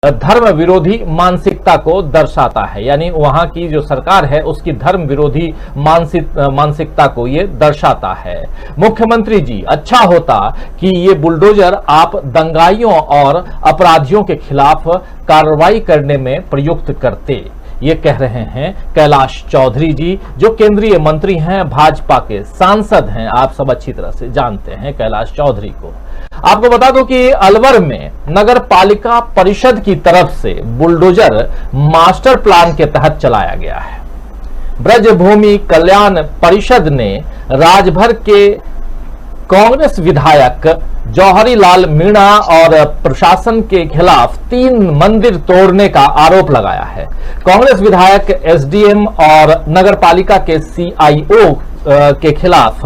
धर्म विरोधी मानसिकता को दर्शाता है, यानी वहां की जो सरकार है उसकी धर्म विरोधी मानसिकता को ये दर्शाता है। मुख्यमंत्री जी, अच्छा होता कि ये बुलडोजर आप दंगाइयों और अपराधियों के खिलाफ कार्रवाई करने में प्रयुक्त करते। ये कह रहे हैं कैलाश चौधरी जी, जो केंद्रीय मंत्री हैं, भाजपा के सांसद हैं। आप सब अच्छी तरह से जानते हैं कैलाश चौधरी को। आपको बता दूं कि अलवर में नगर पालिका परिषद की तरफ से बुलडोजर मास्टर प्लान के तहत चलाया गया है। ब्रजभूमि कल्याण परिषद ने राजभर के कांग्रेस विधायक जौहरी लाल मीणा और प्रशासन के खिलाफ 3 मंदिर तोड़ने का आरोप लगाया है। कांग्रेस विधायक एसडीएम और नगरपालिका के सीआईओ के खिलाफ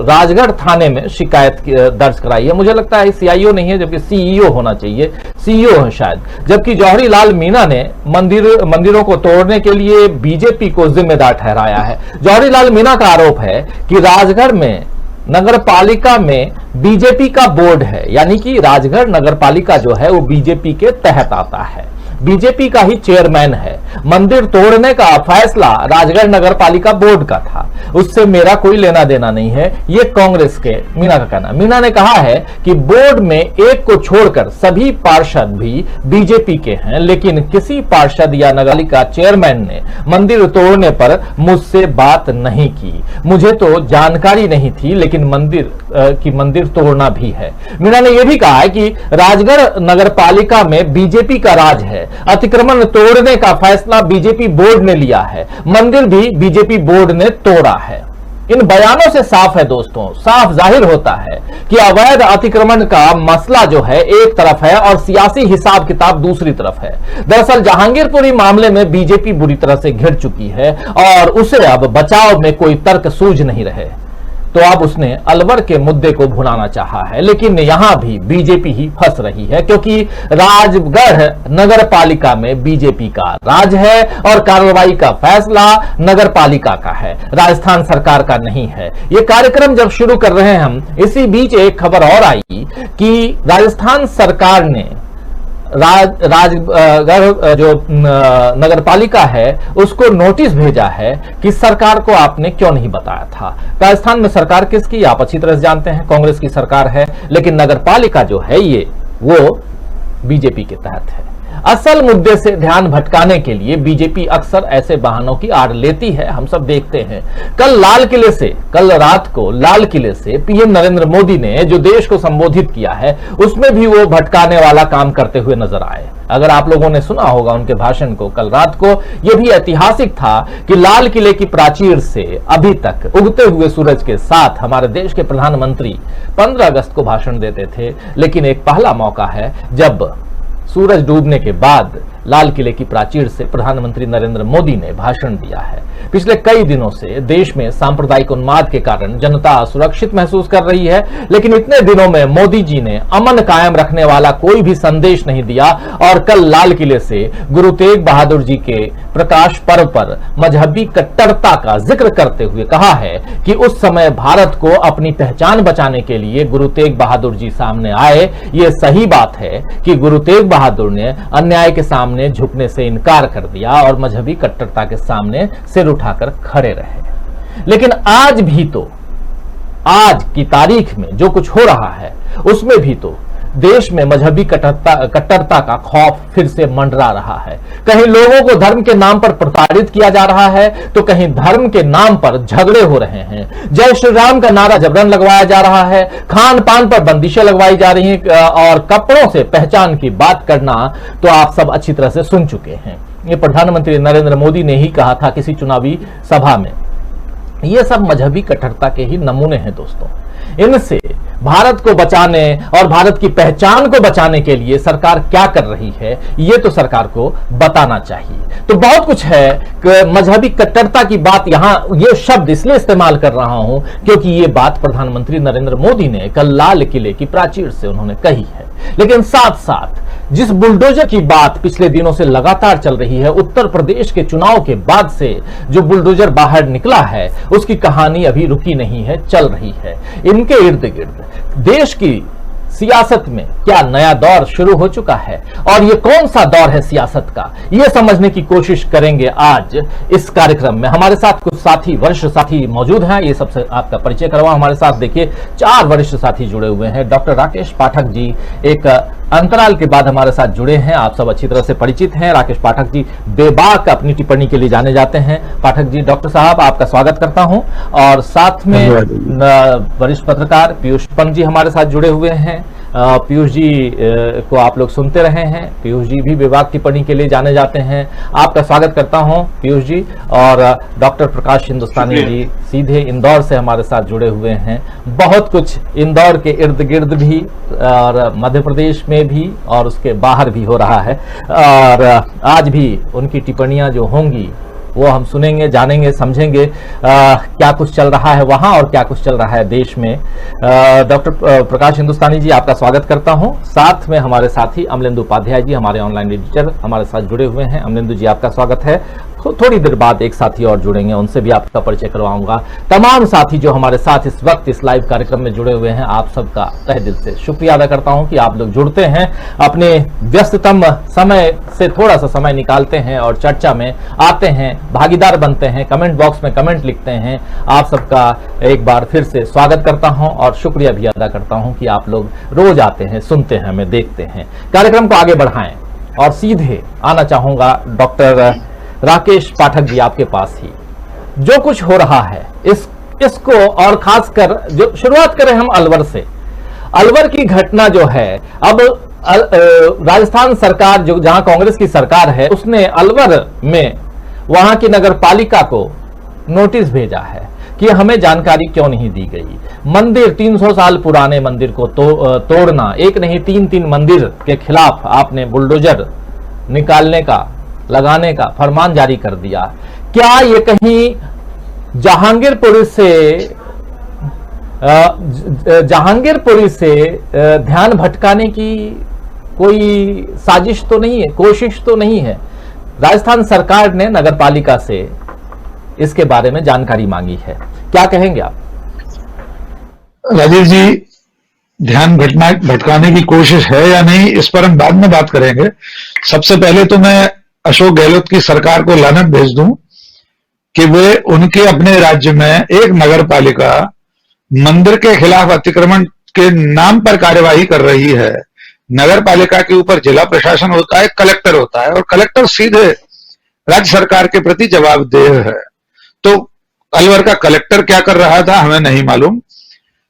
राजगढ़ थाने में शिकायत दर्ज कराई है। मुझे लगता है सीआईओ नहीं है, जबकि सीईओ होना चाहिए, सीईओ है शायद। जबकि जौहरी लाल मीणा ने मंदिरों को तोड़ने के लिए बीजेपी को जिम्मेदार ठहराया है। जौहरी लाल मीणा का आरोप है कि राजगढ़ में नगर पालिका में बीजेपी का बोर्ड है, यानी कि राजगढ़ नगर पालिका जो है वो बीजेपी के तहत आता है, बीजेपी का ही चेयरमैन है। मंदिर तोड़ने का फैसला राजगढ़ नगर पालिका बोर्ड का था, उससे मेरा कोई लेना देना नहीं है, ये कांग्रेस के मीणा का कहना। मीणा ने कहा है कि बोर्ड में एक को छोड़कर सभी पार्षद भी बीजेपी के हैं, लेकिन किसी पार्षद या नगर पालिका चेयरमैन ने मंदिर तोड़ने पर मुझसे बात नहीं की। मुझे तो जानकारी नहीं थी, लेकिन मंदिर तोड़ना भी है। मीणा ने यह भी कहा है कि राजगढ़ नगर पालिका में बीजेपी का राज है, अतिक्रमण तोड़ने का फैसला बीजेपी बोर्ड ने लिया है, मंदिर भी बीजेपी बोर्ड ने तोड़ा है। इन बयानों से साफ है दोस्तों, साफ जाहिर होता है कि अवैध अतिक्रमण का मसला जो है एक तरफ है और सियासी हिसाब किताब दूसरी तरफ है। दरअसल जहांगीरपुरी मामले में बीजेपी बुरी तरह से घिर चुकी है और उसे अब बचाव में कोई तर्क सूझ नहीं रहे, तो अब उसने अलवर के मुद्दे को भुनाना चाहा है। लेकिन यहां भी बीजेपी ही फंस रही है, क्योंकि राजगढ़ नगर पालिका में बीजेपी का राज है और कार्रवाई का फैसला नगर पालिका का है, राजस्थान सरकार का नहीं है। ये कार्यक्रम जब शुरू कर रहे हैं हम, इसी बीच एक खबर और आई कि राजस्थान सरकार ने राजगढ़ जो नगर पालिका है उसको नोटिस भेजा है कि सरकार को आपने क्यों नहीं बताया था। राजस्थान में सरकार किसकी आप अच्छी तरह से जानते हैं, कांग्रेस की सरकार है, लेकिन नगर पालिका जो है ये वो बीजेपी के तहत है। असल मुद्दे से ध्यान भटकाने के लिए बीजेपी अक्सर ऐसे बहानों की आड़ लेती है, हम सब देखते हैं। कल रात को लाल किले से पीएम नरेंद्र मोदी ने जो देश को संबोधित किया है उसमें भी वो भटकाने वाला काम करते हुए नजर आए। अगर आप लोगों ने सुना होगा उनके भाषण को कल रात को, यह भी ऐतिहासिक था कि लाल किले की प्राचीर से अभी तक उगते हुए सूरज के साथ हमारे देश के प्रधानमंत्री 15 अगस्त को भाषण देते थे, लेकिन एक पहला मौका है जब सूरज डूबने के बाद लाल किले की प्राचीर से प्रधानमंत्री नरेंद्र मोदी ने भाषण दिया है। पिछले कई दिनों से देश में सांप्रदायिक उन्माद के कारण जनता असुरक्षित महसूस कर रही है, लेकिन इतने दिनों में मोदी जी ने अमन कायम रखने वाला कोई भी संदेश नहीं दिया और कल लाल किले से गुरु तेग बहादुर जी के प्रकाश पर्व पर मजहबी कट्टरता का जिक्र करते हुए कहा है कि उस समय भारत को अपनी पहचान बचाने के लिए गुरु तेग बहादुर जी सामने आए। ये सही बात है कि गुरु तेग बहादुर ने अन्याय के सामने झुकने से इनकार कर दिया और मजहबी कट्टरता के सामने सिर उठाकर खड़े रहे। लेकिन आज भी तो, आज की तारीख में जो कुछ हो रहा है उसमें भी तो देश में मजहबी कट्टरता का खौफ फिर से मंडरा रहा है। कहीं लोगों को धर्म के नाम पर प्रताड़ित किया जा रहा है, तो कहीं धर्म के नाम पर झगड़े हो रहे हैं। जय श्री राम का नारा जबरन लगवाया जा रहा है, खान पान पर बंदिशें लगवाई जा रही हैं और कपड़ों से पहचान की बात करना तो आप सब अच्छी तरह से सुन चुके हैं। ये प्रधानमंत्री नरेंद्र मोदी ने ही कहा था किसी चुनावी सभा में। ये सब मजहबी कट्टरता के ही नमूने हैं दोस्तों। इनसे भारत को बचाने और भारत की पहचान को बचाने के लिए सरकार क्या कर रही है, ये तो सरकार को बताना चाहिए। तो बहुत कुछ है कि मजहबी कट्टरता की बात, यहां ये शब्द इसलिए इस्तेमाल कर रहा हूं क्योंकि ये बात प्रधानमंत्री नरेंद्र मोदी ने कल लाल किले की प्राचीर से उन्होंने कही है। लेकिन साथ साथ जिस बुलडोजर की बात पिछले दिनों से लगातार चल रही है, उत्तर प्रदेश के चुनाव के बाद से जो बुलडोजर बाहर निकला है उसकी कहानी अभी रुकी नहीं है, चल रही है। इनके इर्द गिर्द देश की सियासत में क्या नया दौर शुरू हो चुका है और ये कौन सा दौर है सियासत का, ये समझने की कोशिश करेंगे आज इस कार्यक्रम में। हमारे साथ कुछ साथी, वरिष्ठ साथी मौजूद हैं। ये सबसे आपका परिचय करवाऊं। हमारे साथ देखिए 4 वरिष्ठ साथी जुड़े हुए हैं। डॉक्टर राकेश पाठक जी एक अंतराल के बाद हमारे साथ जुड़े हैं। आप सब अच्छी तरह से परिचित हैं। राकेश पाठक जी बेबाक अपनी टिप्पणी के लिए जाने जाते हैं। पाठक जी, डॉक्टर साहब आपका स्वागत करता हूं। और साथ में वरिष्ठ पत्रकार पीयूष पंत जी हमारे साथ जुड़े हुए हैं। पीयूष जी को आप लोग सुनते रहे हैं। पीयूष जी भी विभाग टिप्पणी के लिए जाने जाते हैं। आपका स्वागत करता हूं पीयूष जी। और डॉक्टर प्रकाश हिंदुस्तानी जी सीधे इंदौर से हमारे साथ जुड़े हुए हैं। बहुत कुछ इंदौर के इर्द गिर्द भी और मध्य प्रदेश में भी और उसके बाहर भी हो रहा है, और आज भी उनकी टिप्पणियां जो होंगी वो हम सुनेंगे, जानेंगे, समझेंगे क्या कुछ चल रहा है वहां और क्या कुछ चल रहा है देश में। डॉक्टर प्रकाश हिंदुस्तानी जी आपका स्वागत करता हूं। साथ में हमारे साथी अमलेंदु उपाध्याय जी हमारे ऑनलाइन एडिटर हमारे साथ जुड़े हुए हैं। अमलेंदु जी आपका स्वागत है। थोड़ी देर बाद एक साथी और जुड़ेंगे, उनसे भी आपका परिचय करवाऊंगा। तमाम साथी जो हमारे साथ इस वक्त इस लाइव कार्यक्रम में जुड़े हुए हैं, आप सबका तहे दिल से शुक्रिया अदा करता हूं कि आप लोग जुड़ते हैं, अपने व्यस्ततम समय से थोड़ा सा समय निकालते हैं और चर्चा में आते हैं, भागीदार बनते हैं, कमेंट बॉक्स में कमेंट लिखते हैं। आप सबका एक बार फिर से स्वागत करता हूं और शुक्रिया भी अदा करता हूं कि आप लोग रोज आते हैं, सुनते हैं, हमें देखते हैं। कार्यक्रम को आगे बढ़ाएं और सीधे आना चाहूंगा डॉक्टर राकेश पाठक जी आपके पास ही। जो कुछ हो रहा है इसको और खासकर जो शुरुआत करें हम अलवर से। अलवर की घटना जो है, अब राजस्थान सरकार जो जहां कांग्रेस की सरकार है उसने अलवर में वहां की नगर पालिका को नोटिस भेजा है कि हमें जानकारी क्यों नहीं दी गई। मंदिर 300 साल पुराने मंदिर को तोड़ना, एक नहीं 3-3 मंदिर के खिलाफ आपने बुलडोजर निकालने का, लगाने का फरमान जारी कर दिया। क्या ये कहीं जहांगीरपुरी से ध्यान भटकाने की कोई साजिश तो नहीं है, कोशिश तो नहीं है? राजस्थान सरकार ने नगर पालिका से इसके बारे में जानकारी मांगी है, क्या कहेंगे आप? राजीव जी, ध्यान भटकाने की कोशिश है या नहीं, इस पर हम बाद में बात करेंगे। सबसे पहले तो मैं अशोक गहलोत की सरकार को लानत भेज दूं कि वे उनके अपने राज्य में एक नगर पालिका मंदिर के खिलाफ अतिक्रमण के नाम पर कार्यवाही कर रही है। नगर पालिका के ऊपर जिला प्रशासन होता है, कलेक्टर होता है, और कलेक्टर सीधे राज्य सरकार के प्रति जवाबदेह है। तो अलवर का कलेक्टर क्या कर रहा था हमें नहीं मालूम।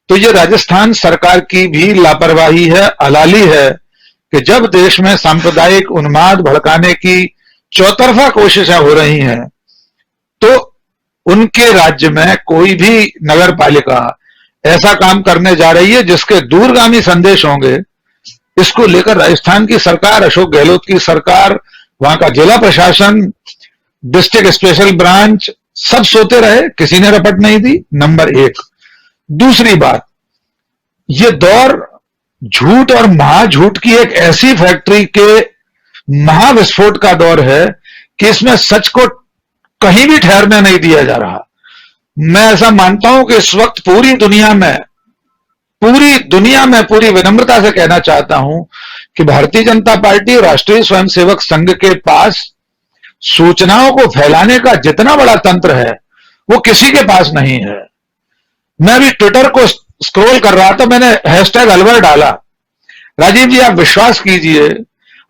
तो ये राजस्थान सरकार की भी लापरवाही है, अलाली है कि जब देश में सांप्रदायिक उन्माद भड़काने की चौतरफा कोशिशें हो रही हैं, तो उनके राज्य में कोई भी नगर पालिका ऐसा काम करने जा रही है जिसके दूरगामी संदेश होंगे। इसको लेकर राजस्थान की सरकार, अशोक गहलोत की सरकार, वहां का जिला प्रशासन, डिस्ट्रिक्ट स्पेशल ब्रांच सब सोते रहे, किसी ने रपट नहीं दी, नंबर 1। दूसरी बात, ये दौर झूठ और महाझूठ की एक ऐसी फैक्ट्री के महाविस्फोट का दौर है कि इसमें सच को कहीं भी ठहरने नहीं दिया जा रहा। मैं ऐसा मानता हूं कि इस वक्त पूरी दुनिया में पूरी विनम्रता से कहना चाहता हूं कि भारतीय जनता पार्टी, राष्ट्रीय स्वयंसेवक संघ के पास सूचनाओं को फैलाने का जितना बड़ा तंत्र है वो किसी के पास नहीं है। मैं भी ट्विटर को स्क्रॉल कर रहा था, मैंने हैशटैग अलवर डाला। राजीव जी, आप विश्वास कीजिए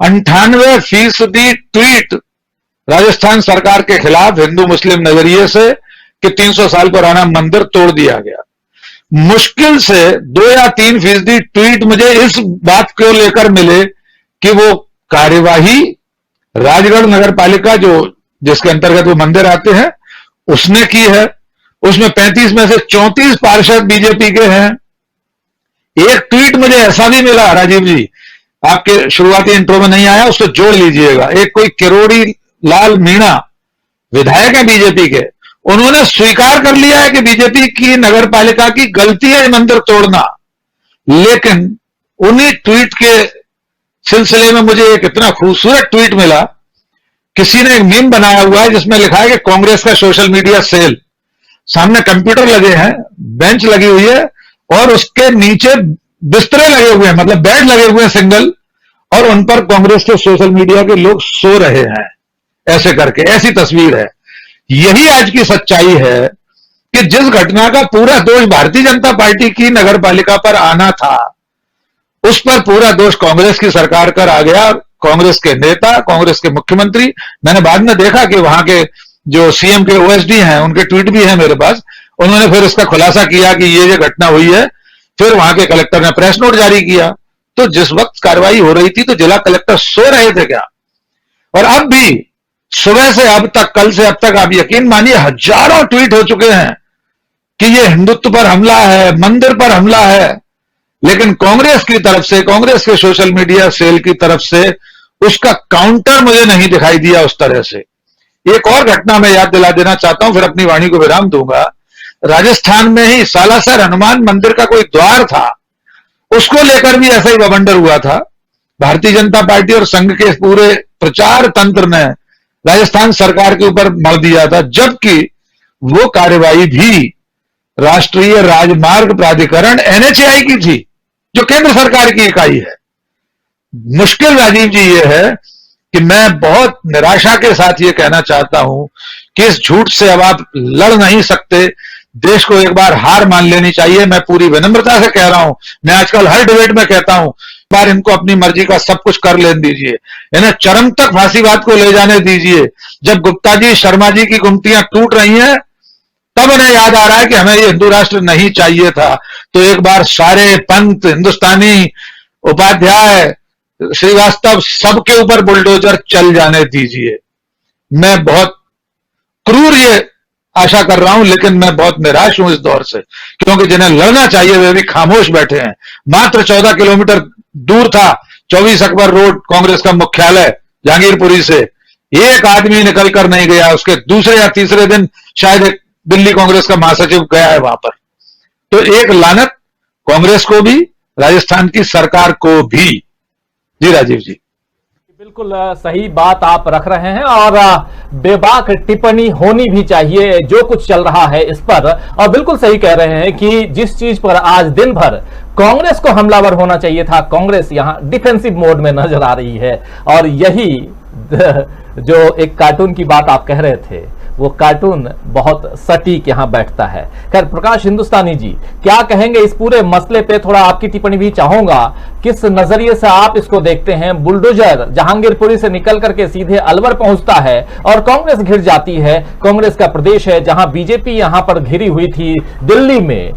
98% ट्वीट राजस्थान सरकार के खिलाफ हिंदू मुस्लिम नजरिए से कि 300 साल पुराना मंदिर तोड़ दिया गया। मुश्किल से 2 या 3% ट्वीट मुझे इस बात को लेकर मिले कि वो कार्यवाही राजगढ़ नगर पालिका जिसके अंतर्गत वो मंदिर आते हैं उसने की है। उसमें 35 में से 34 पार्षद बीजेपी के हैं। एक ट्वीट मुझे ऐसा भी मिला, राजीव जी, आपके शुरुआती इंट्रो में नहीं आया, उसको जोड़ लीजिएगा। एक कोई किरोड़ी लाल मीणा विधायक है बीजेपी के, उन्होंने स्वीकार कर लिया है कि बीजेपी की नगर पालिका की गलती है मंदिर तोड़ना। लेकिन उन्हीं ट्वीट के सिलसिले में मुझे एक इतना खूबसूरत ट्वीट मिला, किसी ने एक मीम बनाया हुआ है जिसमें लिखा है कि कांग्रेस का सोशल मीडिया सेल, सामने कंप्यूटर लगे हैं, बेंच लगी हुई है और उसके नीचे बिस्तरे लगे हुए हैं, मतलब बेड लगे हुए हैं सिंगल, और उन पर कांग्रेस के सोशल मीडिया के लोग सो रहे हैं ऐसे करके। ऐसी तस्वीर है। यही आज की सच्चाई है कि जिस घटना का पूरा दोष भारतीय जनता पार्टी की नगर पालिका पर आना था, उस पर पूरा दोष कांग्रेस की सरकार कर आ गया। कांग्रेस के नेता, कांग्रेस के मुख्यमंत्री, मैंने बाद में देखा कि वहां के जो सीएम के ओएसडी हैं, उनके ट्वीट भी हैं मेरे पास, उन्होंने फिर इसका खुलासा किया कि ये घटना हुई है। फिर वहां के कलेक्टर ने प्रेस नोट जारी किया। तो जिस वक्त कार्रवाई हो रही थी तो जिला कलेक्टर सो रहे थे क्या? और अब भी सुबह से अब तक, कल से अब तक, आप यकीन मानिए हजारों ट्वीट हो चुके हैं कि ये हिंदुत्व पर हमला है, मंदिर पर हमला है। लेकिन कांग्रेस की तरफ से, कांग्रेस के सोशल मीडिया सेल की तरफ से उसका काउंटर मुझे नहीं दिखाई दिया उस तरह से। एक और घटना मैं याद दिला देना चाहता हूं, फिर अपनी वाणी को विराम दूंगा। राजस्थान में ही सालासर हनुमान मंदिर का कोई द्वार था, उसको लेकर भी ऐसा ही बवंडर हुआ था। भारतीय जनता पार्टी और संघ के पूरे प्रचार तंत्र ने राजस्थान सरकार के ऊपर मर दिया था, जबकि वो कार्रवाई भी राष्ट्रीय राजमार्ग प्राधिकरण एनएचएआई की थी, जो केंद्र सरकार की इकाई है। मुश्किल राजीव जी ये है कि मैं बहुत निराशा के साथ ये कहना चाहता हूं कि इस झूठ से अब आप लड़ नहीं सकते। देश को एक बार हार मान लेनी चाहिए। मैं पूरी विनम्रता से कह रहा हूं, मैं आजकल हर डिबेट में कहता हूं, बार इनको अपनी मर्जी का सब कुछ कर लेने दीजिए, इन्हें चरम तक फांसीवाद को ले जाने दीजिए। जब गुप्ता जी, शर्मा जी की गुमटियां टूट रही हैं, तब उन्हें याद आ रहा है कि हमें ये हिंदू राष्ट्र नहीं चाहिए था। तो एक बार सारे पंत, हिंदुस्तानी, उपाध्याय, श्रीवास्तव, सबके ऊपर बुलडोजर चल जाने दीजिए। मैं बहुत क्रूर ये आशा कर रहा हूं, लेकिन मैं बहुत निराश हूं इस दौर से, क्योंकि जिन्हें लड़ना चाहिए वे भी खामोश बैठे हैं। मात्र 14 किलोमीटर दूर था 24 अकबर रोड कांग्रेस का मुख्यालय जहांगीरपुरी से, एक आदमी निकल कर नहीं गया। उसके दूसरे या तीसरे दिन शायद एक दिल्ली कांग्रेस का महासचिव गया है वहां पर। तो एक लानत कांग्रेस को भी, राजस्थान की सरकार को भी। जी राजीव जी, बिल्कुल सही बात आप रख रहे हैं, और बेबाक टिप्पणी होनी भी चाहिए जो कुछ चल रहा है इस पर। और बिल्कुल सही कह रहे हैं कि जिस चीज पर आज दिन भर कांग्रेस को हमलावर होना चाहिए था, कांग्रेस यहां डिफेंसिव मोड में नजर आ रही है। और यही जो एक कार्टून की बात आप कह रहे थे, वो कार्टून बहुत सटीक यहां बैठता है। खैर, प्रकाश हिंदुस्तानी जी, क्या कहेंगे इस पूरे मसले पे? थोड़ा आपकी टिप्पणी भी चाहूंगा। किस नजरिए से आप इसको देखते हैं? बुलडोजर जहांगीरपुरी से निकल करके सीधे अलवर पहुंचता है और कांग्रेस घिर जाती है। कांग्रेस का प्रदेश है, जहां बीजेपी यहां पर घिरी हुई थी दिल्ली में,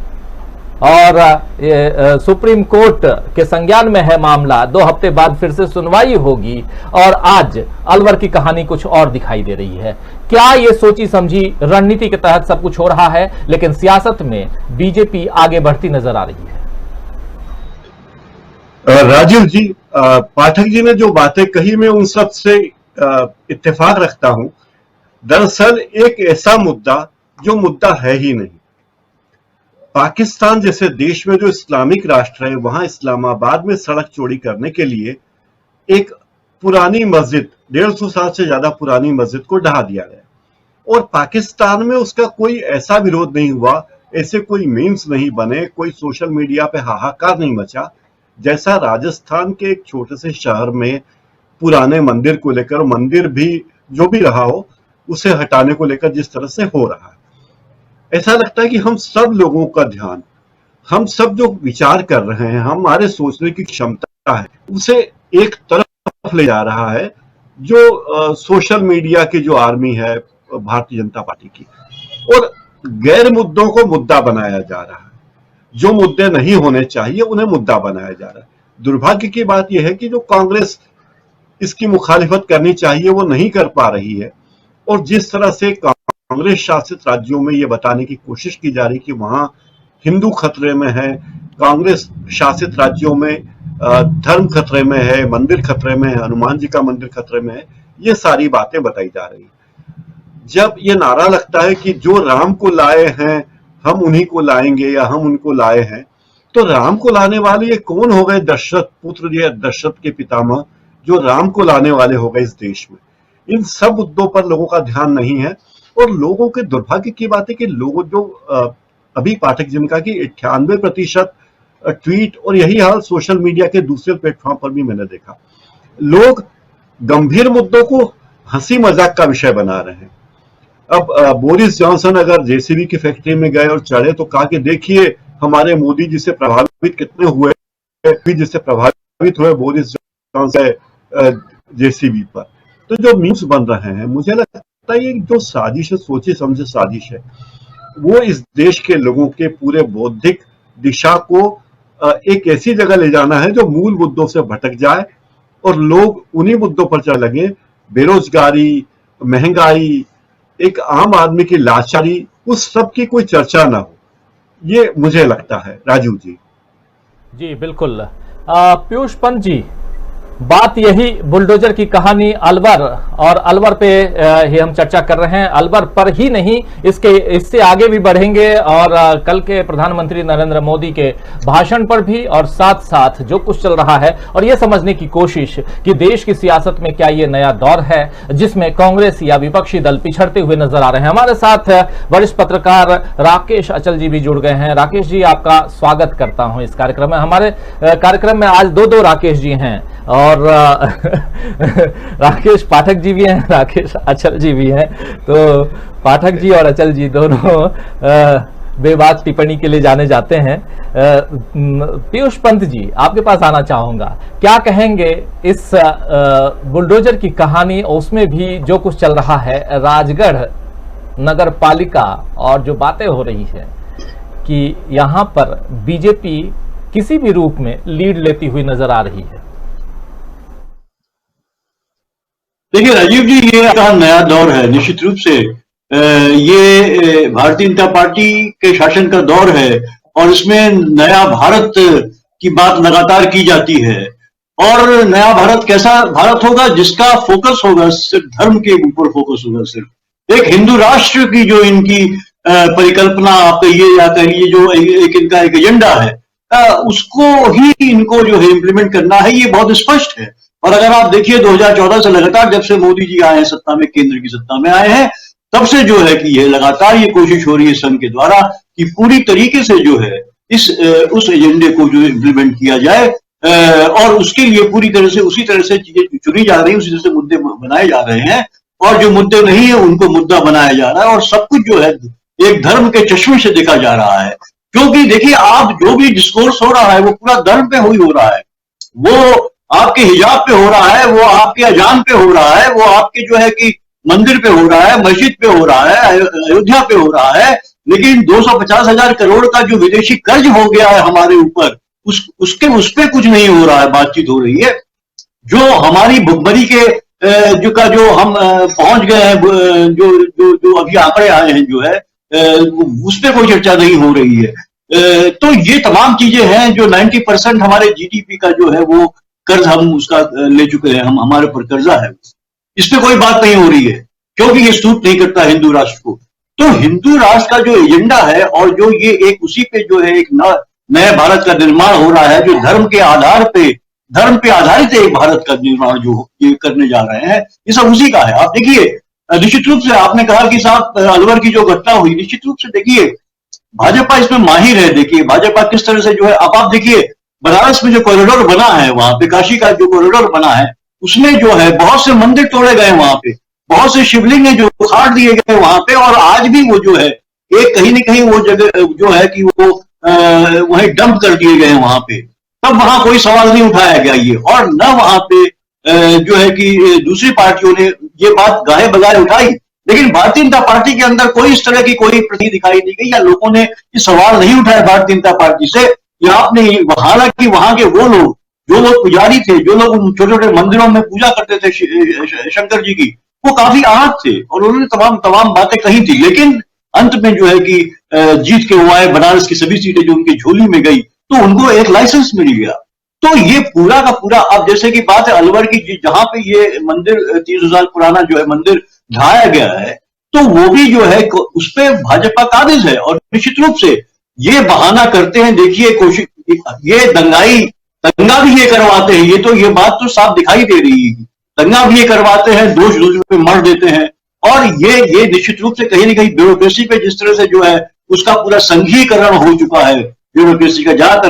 और सुप्रीम कोर्ट के संज्ञान में है मामला। 2 हफ्ते बाद फिर से सुनवाई होगी, और आज अलवर की कहानी कुछ और दिखाई दे रही है। क्या ये सोची समझी रणनीति के तहत सब कुछ हो रहा है, लेकिन सियासत में बीजेपी आगे बढ़ती नजर आ रही है? राजीव जी, पाठक जी ने जो बातें कही, मैं उन सब से इत्तेफाक रखता हूं। दरअसल एक ऐसा मुद्दा जो मुद्दा है ही नहीं। पाकिस्तान जैसे देश में जो इस्लामिक राष्ट्र है, वहां इस्लामाबाद में सड़क चौड़ी करने के लिए एक पुरानी मस्जिद, 150 साल से ज्यादा पुरानी मस्जिद को ढहा दिया गया, और पाकिस्तान में उसका कोई ऐसा विरोध नहीं हुआ, ऐसे कोई मीम्स नहीं बने, कोई सोशल मीडिया पे हाहाकार नहीं मचा, जैसा राजस्थान के एक छोटे से शहर में पुराने मंदिर को लेकर, मंदिर भी जो भी रहा हो उसे हटाने को लेकर जिस तरह से हो रहा है। ऐसा लगता है कि हम सब लोगों का ध्यान, हम सब जो विचार कर रहे हैं, हमारे सोचने की क्षमता है, उसे एक तरफ ले जा रहा है जो सोशल मीडिया की जो आर्मी है भारतीय जनता पार्टी की, और गैर मुद्दों को मुद्दा बनाया जा रहा है। जो मुद्दे नहीं होने चाहिए उन्हें मुद्दा बनाया जा रहा है। दुर्भाग्य की बात यह है कि जो कांग्रेस इसकी मुखालिफत करनी चाहिए वो नहीं कर पा रही है, और जिस तरह से कांग्रेस शासित राज्यों में ये बताने की कोशिश की जा रही कि वहां हिंदू खतरे में है, कांग्रेस शासित राज्यों में धर्म खतरे में है, मंदिर खतरे में है, हनुमान जी का मंदिर खतरे में है, ये सारी बातें बताई जा रही। जब ये नारा लगता है कि जो राम को लाए हैं हम उन्हीं को लाएंगे या हम उनको लाए हैं, तो राम को लाने वाले ये कौन हो गए? दशरथ पुत्र या दशरथ के पितामह जो राम को लाने वाले हो गए इस देश में। इन सब मुद्दों पर लोगों का ध्यान नहीं है, और लोगों के दुर्भाग्य की बात है कि लोग जो अभी पाठक जी ने कहा कि 98% ट्वीट और यही हाल सोशल मीडिया के दूसरे प्लेटफॉर्म पर भी मैंने देखा। लोग गंभीर मुद्दों को हंसी मजाक का विषय बना रहे हैं। अब बोरिस जॉनसन अगर जेसीबी की फैक्ट्री में गए और चढ़े तो कहा कि देखिए हमारे मोदी जी से प्रभावित कितने हुए, जिससे प्रभावित हुए बोरिस जॉनसन जेसीबी पर। तो जो मीम्स बन रहे हैं, मुझे लगता है ये जो साजिश है, सोचे समझे साजिश है, वो इस देश के लोगों के पूरे बौद्धिक दिशा को एक ऐसी जगह ले जाना है जो मूल मुद्दों से भटक जाए और लोग उन्हीं मुद्दों पर चल लगे। बेरोजगारी, महंगाई, एक आम आदमी की लाचारी, उस सब की कोई चर्चा ना हो, ये मुझे लगता है। राजू जी। जी बिल्कुल। पीयूष पंत जी, बात यही बुलडोजर की कहानी अलवर, और अलवर पे ही हम चर्चा कर रहे हैं। अलवर पर ही नहीं, इससे आगे भी बढ़ेंगे और कल के प्रधानमंत्री नरेंद्र मोदी के भाषण पर भी, और साथ साथ जो कुछ चल रहा है और ये समझने की कोशिश कि देश की सियासत में क्या ये नया दौर है जिसमें कांग्रेस या विपक्षी दल पिछड़ते हुए नजर आ रहे हैं। हमारे साथ वरिष्ठ पत्रकार राकेश अचल जी भी जुड़ गए हैं। राकेश जी, आपका स्वागत करता हूं इस कार्यक्रम में। हमारे कार्यक्रम में आज दो राकेश जी हैं, और राकेश पाठक जी भी हैं, राकेश अचल जी भी हैं। तो पाठक जी और अचल जी दोनों बेबाक टिप्पणी के लिए जाने जाते हैं। पीयूष पंत जी, आपके पास आना चाहूंगा, क्या कहेंगे इस बुलडोजर की कहानी, उसमें भी जो कुछ चल रहा है, राजगढ़ नगर पालिका, और जो बातें हो रही है कि यहां पर बीजेपी किसी भी रूप में लीड लेती हुई नजर आ रही है। देखिए राजीव जी, ये का नया दौर है। निश्चित रूप से ये भारतीय जनता पार्टी के शासन का दौर है और इसमें नया भारत की बात लगातार की जाती है। और नया भारत कैसा भारत होगा? जिसका फोकस होगा सिर्फ धर्म के ऊपर फोकस होगा, सिर्फ एक हिंदू राष्ट्र की जो इनकी परिकल्पना आप कहिए या कहिए, जो एक इनका एक एजेंडा है, उसको ही इनको जो है इम्प्लीमेंट करना है, ये बहुत स्पष्ट है। और अगर आप देखिए 2014 से लगातार, जब से मोदी जी आए हैं सत्ता में, केंद्र की सत्ता में आए हैं, तब से जो है कि ये लगातार ये कोशिश हो रही है संघ के द्वारा कि पूरी तरीके से जो है उस एजेंडे को जो इम्प्लीमेंट किया जाए, और उसके लिए पूरी तरह से उसी तरह से चीजें चुनी जा रही है, उसी तरह से मुद्दे बनाए जा रहे हैं, और जो मुद्दे नहीं है उनको मुद्दा बनाया जा रहा है, और सब कुछ जो है एक धर्म के चश्मे से देखा जा रहा है। क्योंकि देखिए, आप जो भी डिस्कोर्स हो रहा है वो पूरा धर्म पे हो रहा है, वो आपके हिजाब पे हो रहा है, वो आपके अजान पे हो रहा है, वो आपके जो है कि मंदिर पे हो रहा है, मस्जिद पे हो रहा है, अयोध्या पे हो रहा है। लेकिन 250,000 करोड़ का जो विदेशी कर्ज हो गया है हमारे ऊपर, उस पे कुछ नहीं हो रहा है, बातचीत हो रही है। जो हमारी भुखमरी के जो हम पहुंच गए हैं, जो अभी आंकड़े आए हैं जो है, उस पर कोई चर्चा नहीं हो रही है। तो ये तमाम चीजें हैं जो 90% हमारे जीडीपी का जो है वो कर्ज हम उसका ले चुके हैं, हमारे ऊपर कर्जा है, इस पे कोई बात नहीं हो रही है, क्योंकि ये सूट नहीं करता हिंदू राष्ट्र को। तो हिंदू राष्ट्र का जो एजेंडा है, और जो ये एक उसी पे जो है एक नए भारत का निर्माण हो रहा है, जो धर्म पे आधारित एक भारत का निर्माण जो ये करने जा रहे हैं, ये सब उसी का है। आप देखिए, निश्चित रूप से आपने कहा कि साहब अलवर की जो घटना हुई, निश्चित रूप से देखिए भाजपा इसमें माहिर है। देखिए भाजपा किस तरह से जो है, अब आप देखिए बनारस में जो कॉरिडोर बना है, वहां पे काशी का जो कॉरिडोर बना है, उसमें जो है बहुत से मंदिर तोड़े गए वहां पे, बहुत से शिवलिंग जो उखाड़ दिए गए वहां पे, और आज भी वो जो है एक कहीं न कहीं वो जगह जो है कि वो वहीं डंप कर दिए गए वहां पे। तब वहां कोई सवाल नहीं उठाया गया ये, और न वहां पे जो है कि दूसरी पार्टियों ने ये बात गाहे बगाए उठाई, लेकिन भारतीय जनता पार्टी के अंदर कोई इस तरह की कोई प्रति दिखाई नहीं गई, या लोगों ने ये सवाल नहीं उठाया भारतीय जनता पार्टी से। या आपने, हालांकि वहां के वो लोग, जो लोग पुजारी थे, जो लोग छोटे छोटे मंदिरों में पूजा करते थे शंकर जी की, वो काफी आहत थे और उन्होंने तमाम बातें कही थी, लेकिन अंत में जो है कि जीत के वो आए, बनारस की सभी सीटें जो उनकी झोली में गई, तो उनको एक लाइसेंस मिल गया। तो ये पूरा का पूरा, अब जैसे कि बात है अलवर की, जहां पे ये मंदिर 300 साल पुराना जो है मंदिर ढाया गया है, तो वो भी जो है उस पर भाजपा काबिज है। और निश्चित रूप से ये बहाना करते हैं, देखिए कोशिश, ये दंगा भी ये करवाते हैं, ये बात तो साफ दिखाई दे रही है, दंगा भी ये करवाते हैं, दोष दूसरे पे मर देते हैं, और ये निश्चित रूप से कहीं ना कहीं ब्यूरोक्रेसी पे जिस तरह से जो है उसका पूरा संघीकरण हो चुका है, ब्यूरोक्रेसी का। जहां तक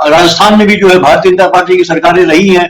राजस्थान में भी जो है भारतीय जनता पार्टी की सरकारें रही हैं,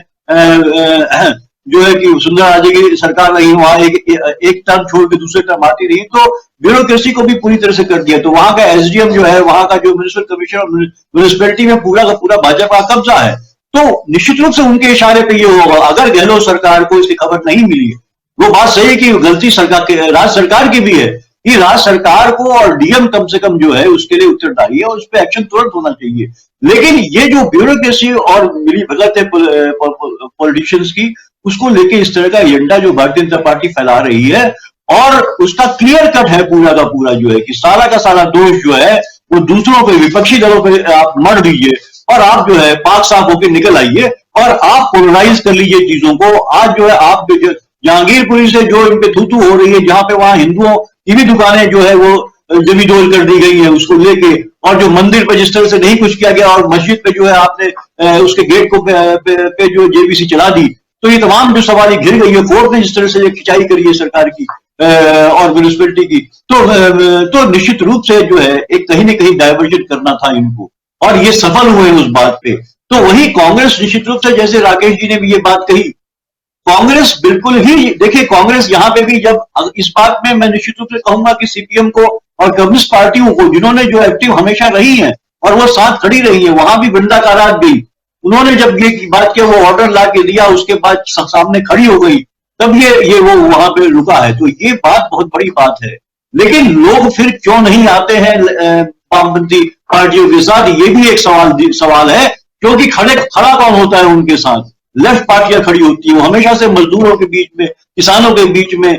जो है कि सुंदरा राजे की सरकार रही, वहां एक टर्म छोड़ के दूसरे टर्म आती रही, तो ब्यूरोक्रेसी को भी पूरी तरह से कर दिया। तो वहां का एसडीएम जो है, वहां का जो म्युनिसिपल कमिश्नर म्युनिसिपैलिटी में पूरा का पूरा भाजपा का कब्जा है। तो निश्चित रूप से उनके इशारे पे ये होगा। अगर गहलोत सरकार को इसकी खबर नहीं मिली, वो बात सही है कि गलती सरकार राज्य सरकार की भी है कि राज्य सरकार को और डीएम कम से कम जो है उसके लिए उत्तरदायी है और उस पर एक्शन तुरंत होना चाहिए। लेकिन ये जो ब्यूरोक्रेसी और मिली भगत है पॉलिटिशियंस की, उसको लेके इस तरह का एजेंडा जो भारतीय जनता पार्टी फैला रही है, और उसका क्लियर कट है पूरा का पूरा जो है कि सारा का सारा दोष जो है वो दूसरों पे, विपक्षी दलों पे आप मर दीजिए और आप जो है पाक साफ होकर निकल आइए और आप पोलराइज कर लीजिए चीजों को। आज जो है आप जहांगीरपुरी से जो इन पे थू हो रही है, जहां पे वहां हिंदुओं की भी दुकानें जो है वो जमींदोज कर दी गई है उसको लेके, और जो मंदिर पे जिस तरह से नहीं कुछ किया गया, और मस्जिद पे जो है आपने उसके गेट को पे जो जेबीसी चला दी, तो ये तमाम जो सवारी घिर गई है। कोर्ट ने जिस तरह से खिंचाई करी है सरकार की और म्यूनिसिपैलिटी की, तो निश्चित रूप से जो है एक कहीं ना कहीं डायवर्जन करना था इनको, और ये सफल हुए उस बात पे। तो वही कांग्रेस निश्चित रूप से, जैसे राकेश जी ने भी ये बात कही, कांग्रेस बिल्कुल ही, देखिए कांग्रेस यहां पे भी, जब इस बात में मैं निश्चित रूप से कहूंगा कि सीपीएम को और कम्युनिस्ट पार्टियों को, जिन्होंने जो एक्टिव हमेशा रही हैं और वो साथ खड़ी रही है, वहां भी बंदा का राज गई, उन्होंने जब ये बात किया, वो ऑर्डर ला के दिया, उसके बाद सामने खड़ी हो गई, तब ये वो वहां पे रुका है। तो ये बात बहुत बड़ी बात है। लेकिन लोग फिर क्यों नहीं आते हैं वामपंथी पार्टियों के साथ, ये भी एक सवाल है, क्योंकि खड़ा कौन होता है उनके साथ? लेफ्ट पार्टियां खड़ी होती है, वो हमेशा से मजदूरों के बीच में, किसानों के बीच में,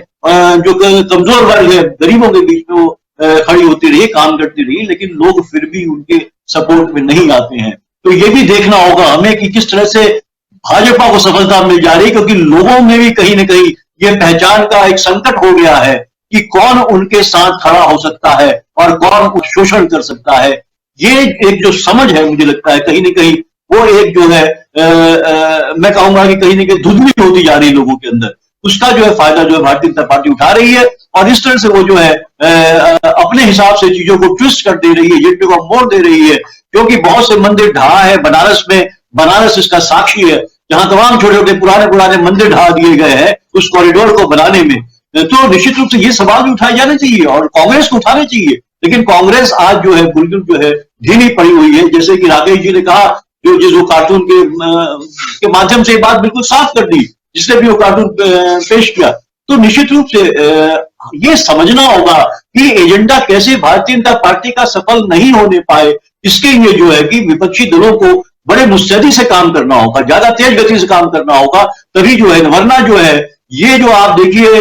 जो कमजोर वर्ग है, गरीबों के बीच में वो खड़ी होती रही, काम करती रही, लेकिन लोग फिर भी उनके सपोर्ट में नहीं आते हैं। तो ये भी देखना होगा हमें कि किस तरह से भाजपा को सफलता मिल जा रही है, क्योंकि लोगों में भी कहीं ना कहीं ये पहचान का एक संकट हो गया है कि कौन उनके साथ खड़ा हो सकता है और कौन शोषण कर सकता है। ये एक जो समझ है, मुझे लगता है कहीं ना कहीं वो एक जो है मैं कहूंगा कि कहीं ना कहीं धुंधली होती जा रही है लोगों के अंदर। उसका जो है फायदा जो है भारतीय जनता पार्टी उठा रही है, और इस तरह से वो जो है अपने हिसाब से चीजों को ट्विस्ट कर दे रही है, एजेंडे को मोड़ दे रही है। क्योंकि बहुत से मंदिर ढहा है बनारस में, बनारस इसका साक्षी है, जहां तमाम छोटे छोटे पुराने मंदिर ढहा दिए गए हैं उस कॉरिडोर को बनाने में। तो निश्चित रूप से ये सवाल भी उठाए जाने चाहिए और कांग्रेस को उठाने चाहिए। लेकिन कांग्रेस आज जो है बिल्कुल जो है ढीली पड़ी हुई है। जैसे कि राकेश जी ने कहा, जो कार्टून के माध्यम से बात बिल्कुल साफ कर दी, जिसने भी वो कार्टून पेश किया। तो निश्चित रूप से ये समझना होगा कि एजेंडा कैसे भारतीय जनता पार्टी का सफल नहीं होने पाए, इसके लिए जो है कि विपक्षी दलों को बड़े मुस्तैदी से काम करना होगा, ज्यादा तेज गति से काम करना होगा, तभी जो है, वरना जो है ये जो आप देखिए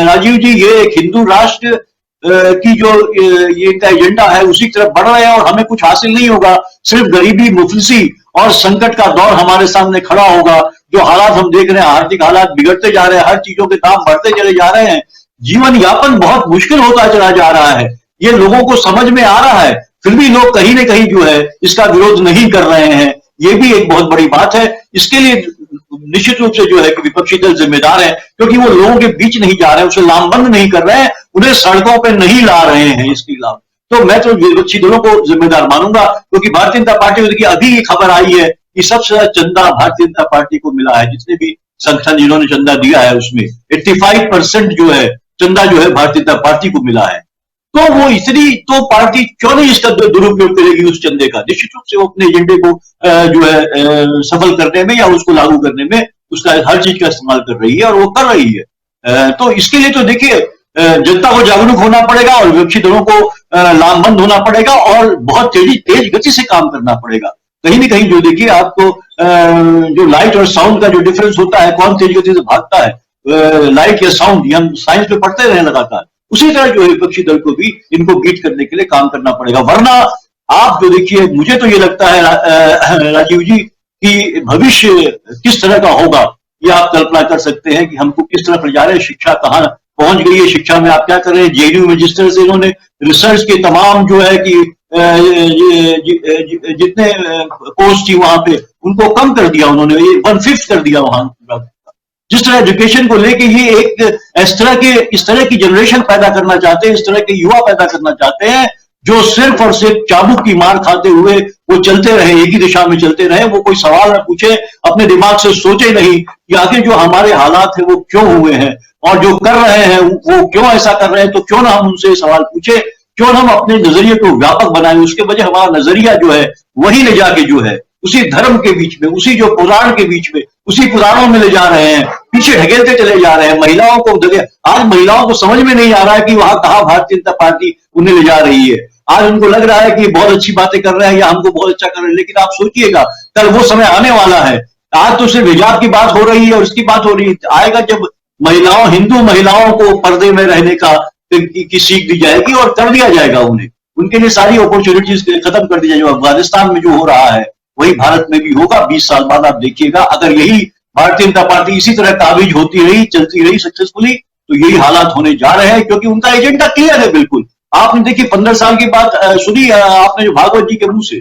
राजीव जी, ये एक हिंदू राष्ट्र की जो ये इनका एजेंडा है उसी की तरफ बढ़ रहे हैं और हमें कुछ हासिल नहीं होगा। सिर्फ गरीबी, मुफलिसी और संकट का दौर हमारे सामने खड़ा होगा। जो हालात हम देख रहे हैं, आर्थिक हालात बिगड़ते जा रहे हैं, हर चीजों के दाम बढ़ते चले जा रहे हैं, जीवन यापन बहुत मुश्किल होता चला जा रहा है, ये लोगों को समझ में आ रहा है, फिर भी लोग कहीं ना कहीं जो है इसका विरोध नहीं कर रहे हैं। ये भी एक बहुत बड़ी बात है। इसके लिए निश्चित रूप से जो है कि विपक्षी दल जिम्मेदार है, क्योंकि वो लोगों के बीच नहीं जा रहे हैं, उसे लामबंद नहीं कर रहे हैं, उन्हें सड़कों पर नहीं ला रहे हैं इसके खिलाफ। तो मैं तो विपक्षी दलों को जिम्मेदार मानूंगा, क्योंकि भारतीय जनता पार्टी को देखिए अभी ये खबर आई है कि सबसे ज्यादा चंदा भारतीय जनता पार्टी को मिला है। जितने भी संगठन जिन्होंने चंदा दिया है उसमें 85% जो है चंदा जो है भारतीय जनता पार्टी को मिला है। तो वो इतनी तो पार्टी क्यों नहीं इसका दुरुपयोग करेगी उस चंदे का? निश्चित रूप से वो अपने एजेंडे को जो है सफल करने में या उसको लागू करने में उसका हर चीज का इस्तेमाल कर रही है और वो कर रही है। तो इसके लिए तो देखिए जनता को जागरूक होना पड़ेगा और विपक्षी दलों को लामबंद होना पड़ेगा और बहुत तेज गति से काम करना पड़ेगा। कहीं ना कहीं जो देखिए आपको जो लाइट और साउंड का जो डिफरेंस होता है, कौन तेज गति से भागता है, लाइट या साउंड, ये हम साइंस में पढ़ते रहे लगातार, उसी तरह जो है विपक्षी दल को भी इनको बीट करने के लिए काम करना पड़ेगा। वरना आप जो देखिए, मुझे तो ये लगता है राजीव जी कि भविष्य किस तरह का होगा ये आप कल्पना कर सकते हैं कि हमको किस तरफ ले जा रहे हैं, शिक्षा कहाँ पहुंच गई है, शिक्षा में आप क्या कर रहे हैं। जेएनयू में जिस तरह से इन्होंने रिसर्च के तमाम जो है कि जितने पोस्ट थी वहां पे उनको कम कर दिया उन्होंने, 1/5 कर दिया वहां। जिस तरह एजुकेशन को लेके ये एक इस तरह की जनरेशन पैदा करना चाहते हैं, इस तरह के युवा पैदा करना चाहते हैं जो सिर्फ और सिर्फ चाबुक की मार खाते हुए वो चलते रहे, एक ही दिशा में चलते रहे, वो कोई सवाल न पूछे, अपने दिमाग से सोचे नहीं कि आखिर जो हमारे हालात है वो क्यों हुए हैं, और जो कर रहे हैं वो क्यों ऐसा कर रहे हैं, तो क्यों ना हम उनसे सवाल पूछे, क्यों ना हम अपने नजरिए को व्यापक बनाएं। उसके बजाय हमारा नजरिया जो है वही ले जाके जो है उसी धर्म के बीच में, उसी जो पुराण के बीच में, उसी पुराणों में ले जा रहे हैं, पीछे ढकेलते चले जा रहे हैं। महिलाओं को आज महिलाओं को समझ में नहीं आ रहा है कि वहां कहां भारतीय जनता पार्टी उन्हें ले जा रही है। आज उनको लग रहा है कि बहुत अच्छी बातें कर रहे हैं या हमको बहुत अच्छा कर रहे हैं, लेकिन आप सोचिएगा कल वो समय आने वाला है। आज तो सिर्फ हिजाब की बात हो रही है और इसकी बात हो रही है, आएगा जब हिंदू महिलाओं को पर्दे में रहने की सीख दी जाएगी और कर दिया जाएगा उन्हें, उनके लिए सारी अपॉर्चुनिटीज खत्म कर दी जाएगी। अफगानिस्तान में जो हो रहा है वही भारत में भी होगा। 20 साल बाद आप देखिएगा, अगर यही भारतीय जनता पार्टी इसी तरह काबिज होती रही, चलती रही सक्सेसफुली, तो यही हालात होने जा रहे हैं, क्योंकि उनका एजेंडा क्लियर है बिल्कुल। आपने देखिए 15 साल की बात सुनी आपने जो भागवत जी के मुंह से,